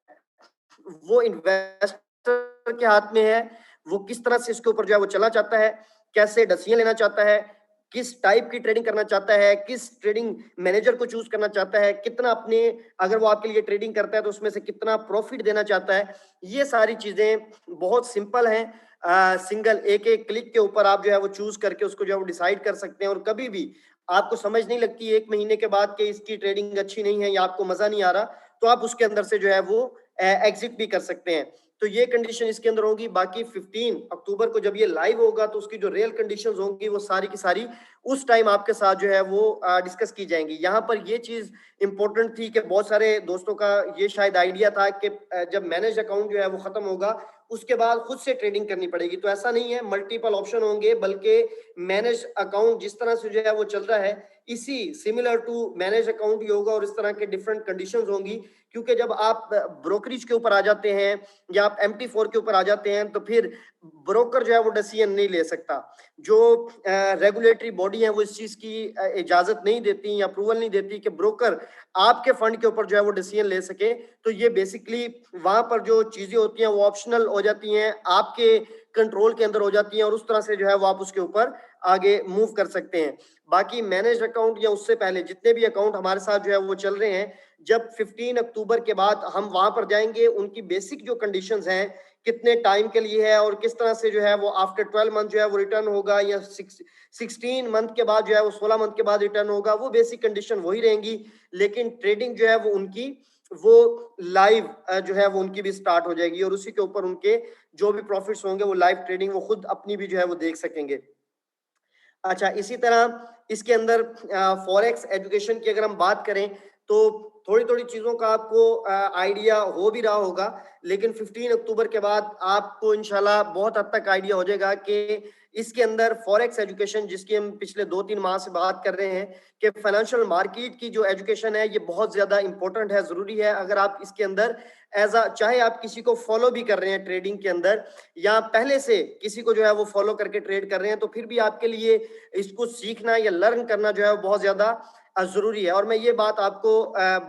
वो इन्वेस्टर के हाथ में है, वो किस तरह से इसके ऊपर जो है वो चलना चाहता है, कैसे डिसीजन लेना चाहता है, किस टाइप की ट्रेडिंग करना चाहता है, किस ट्रेडिंग मैनेजर को चूज करना चाहता है, कितना अपने, अगर वो आपके लिए ट्रेडिंग करता है तो उसमें से कितना प्रॉफिट देना चाहता है। ये सारी चीजें बहुत सिंपल हैं, सिंगल एक एक क्लिक के ऊपर आप जो है वो चूज करके उसको जो है वो डिसाइड कर सकते हैं, और कभी भी आपको समझ नहीं लगती 1 महीने के बाद कि इसकी ट्रेडिंग अच्छी नहीं है या आपको मजा नहीं आ रहा, तो आप उसके अंदर से जो है वो एग्जिट भी कर सकते हैं। तो ये कंडीशन इसके अंदर होगी। बाकी 15 अक्टूबर को जब ये लाइव होगा तो उसकी जो रियल कंडीशंस होंगी वो सारी की सारी उस टाइम आपके साथ जो है वो डिस्कस की जाएंगी। यहाँ पर ये चीज इंपॉर्टेंट थी कि बहुत सारे दोस्तों का ये शायद आइडिया था कि जब मैनेज अकाउंट जो है वो खत्म होगा उसके बाद खुद से ट्रेडिंग करनी पड़ेगी, तो ऐसा नहीं है, मल्टीपल ऑप्शन होंगे, बल्कि मैनेज अकाउंट जिस तरह से जो है वो चल रहा है इसी सिमिलर टू मैनेज अकाउंट ही होगा, और इस तरह के डिफरेंट कंडीशंस होंगी। क्योंकि जब आप ब्रोकरेज के ऊपर आ जाते हैं या आप MT4 के ऊपर आ जाते हैं तो फिर ब्रोकर जो है वो डिसीजन नहीं ले सकता, जो रेगुलेटरी बॉडी है वो इस चीज की इजाजत नहीं देती या अप्रूवल नहीं देती कि ब्रोकर आपके फंड के ऊपर जो है वो डिसीजन ले सके। तो ये बेसिकली वहां पर जो चीजें होती हैं वो ऑप्शनल हो जाती हैं, आपके कंट्रोल के अंदर हो जाती हैं और उस तरह से जो है वो आप उसके ऊपर आगे मूव कर सकते हैं। बाकी मैनेज अकाउंट या उससे पहले जितने भी अकाउंट हमारे साथ जो है वो चल रहे हैं, जब 15 अक्टूबर के बाद हम वहां पर जाएंगे, उनकी बेसिक जो कंडीशंस हैं, कितने टाइम के लिए है और किस तरह से जो है वो आफ्टर 12 मंथ जो है वो रिटर्न होगा या 16 मंथ के बाद जो है वो 16 मंथ के बाद रिटर्न होगा, वो बेसिक कंडीशन वही रहेंगी। लेकिन ट्रेडिंग जो है वो उनकी वो लाइव जो है वो उनकी भी स्टार्ट हो जाएगी और उसी के ऊपर उनके जो भी प्रॉफिट्स होंगे वो लाइव ट्रेडिंग वो खुद अपनी भी जो है वो देख सकेंगे। अच्छा, इसी तरह इसके अंदर फॉरेक्स एजुकेशन की अगर हम बात करें तो थोड़ी थोड़ी चीजों का आपको आइडिया हो भी रहा होगा, लेकिन 15 अक्टूबर के बाद आपको इंशाल्लाह बहुत हद तक आइडिया हो जाएगा कि इसके अंदर फॉरेक्स एजुकेशन, जिसकी हम पिछले 2-3 माह से बात कर रहे हैं कि फाइनेंशियल मार्केट की जो एजुकेशन है ये बहुत ज्यादा इंपॉर्टेंट है, जरूरी है। अगर आप इसके अंदर चाहे आप किसी को फॉलो भी कर रहे हैं ट्रेडिंग के अंदर या पहले से किसी को जो है वो फॉलो करके ट्रेड कर रहे हैं, तो फिर भी आपके लिए इसको सीखना या लर्न करना जो है वो बहुत ज्यादा जरूरी है। और मैं ये बात आपको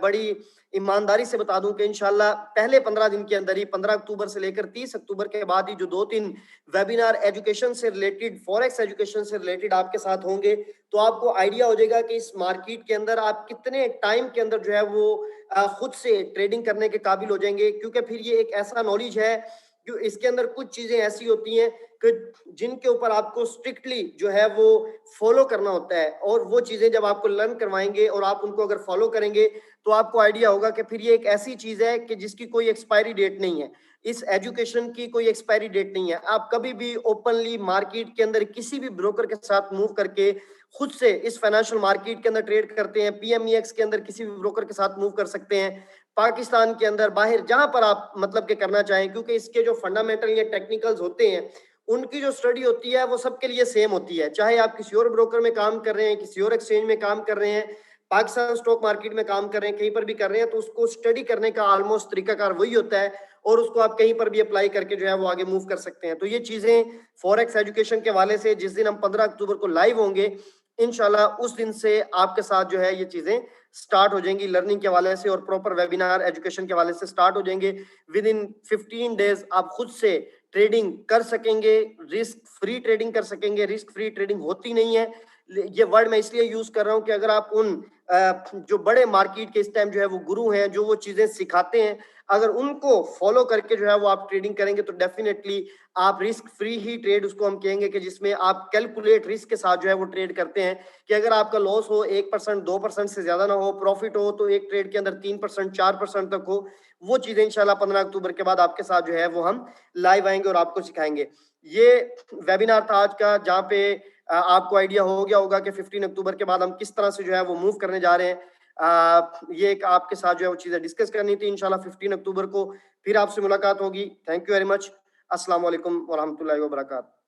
बड़ी ईमानदारी से बता दूं कि इंशाल्लाह पहले 15 दिन के अंदर ही 15 अक्टूबर से लेकर 30 अक्टूबर के बाद ही जो 2-3 वेबिनार एजुकेशन से रिलेटेड, फॉरेक्स एजुकेशन से रिलेटेड आपके साथ होंगे, तो आपको आइडिया हो जाएगा कि इस मार्केट के अंदर आप कितने टाइम के अंदर जो है वो खुद से ट्रेडिंग करने के काबिल हो जाएंगे। क्योंकि फिर ये एक ऐसा नॉलेज है जो इसके अंदर कुछ चीजें ऐसी होती हैं कि जिनके ऊपर आपको स्ट्रिक्टली जो है वो फॉलो करना होता है, और वो चीजें जब आपको लर्न करवाएंगे और आप उनको अगर फॉलो करेंगे तो आपको आइडिया होगा कि फिर ये एक ऐसी चीज है कि जिसकी कोई एक्सपायरी डेट नहीं है। इस एजुकेशन की कोई एक्सपायरी डेट नहीं है। आप कभी भी ओपनली मार्केट के अंदर किसी भी ब्रोकर के साथ मूव करके खुद से इस फाइनेंशियल मार्केट के अंदर ट्रेड करते हैं, पीएमईएक्स के अंदर किसी भी ब्रोकर के साथ मूव कर सकते हैं, पाकिस्तान के अंदर बाहर जहां पर आप मतलब के करना चाहें, क्योंकि इसके जो फंडामेंटल या टेक्निकल्स होते हैं उनकी जो स्टडी होती है वो सबके लिए सेम होती है। चाहे आप किसी और ब्रोकर में काम कर रहे हैं, किसी और एक्सचेंज में काम कर रहे हैं, पाकिस्तान स्टॉक मार्केट में काम कर रहे हैं, कहीं पर भी कर रहे हैं, तो उसको स्टडी करने का ऑलमोस्ट तरीकाकार वही होता है और उसको आप कहीं पर भी अप्लाई करके जो है वो आगे मूव कर सकते हैं। तो ये चीजें फॉरेक्स एजुकेशन के हवाले से जिस दिन हम 15 अक्टूबर को लाइव होंगे, इंशाल्लाह उस दिन से आपके साथ जो है ये चीजें स्टार्ट हो जाएंगी, लर्निंग के हवाले से और प्रॉपर वेबिनार एजुकेशन के हवाले से स्टार्ट हो जाएंगे। विद इन 15 डेज आप खुद से ट्रेडिंग कर सकेंगे, रिस्क फ्री ट्रेडिंग कर सकेंगे। रिस्क फ्री ट्रेडिंग होती नहीं है, ये वर्ड मैं इसलिए यूज कर रहा हूं कि अगर आप उन जो बड़े मार्केट के इस टाइम जो है वो गुरु हैं, जो वो चीजें सिखाते हैं, अगर उनको फॉलो करके जो है वो आप ट्रेडिंग करेंगे तो डेफिनेटली आप रिस्क फ्री ही ट्रेड उसको हम कहेंगे कि जिसमें आप कैलकुलेट रिस्क के साथ जो है वो ट्रेड करते हैं कि अगर आपका लॉस हो 1% 2% से ज्यादा ना हो, प्रॉफिट हो तो एक ट्रेड के अंदर 3% 4% तक हो। वो चीजें इंशाल्लाह 15 अक्टूबर के बाद आपके साथ जो है वो हम लाइव आएंगे और आपको सिखाएंगे। ये वेबिनार था आज का, जहाँ पे आपको आइडिया हो गया होगा कि 15 अक्टूबर के बाद हम किस तरह से जो है वो मूव करने जा रहे हैं। ये एक आपके साथ जो है वो चीजें डिस्कस करनी थी। इंशाल्लाह 15 अक्टूबर को फिर आपसे मुलाकात होगी। Thank you very much. अस्सलाम वालेकुम व रहमतुल्लाहि व बरकातहू।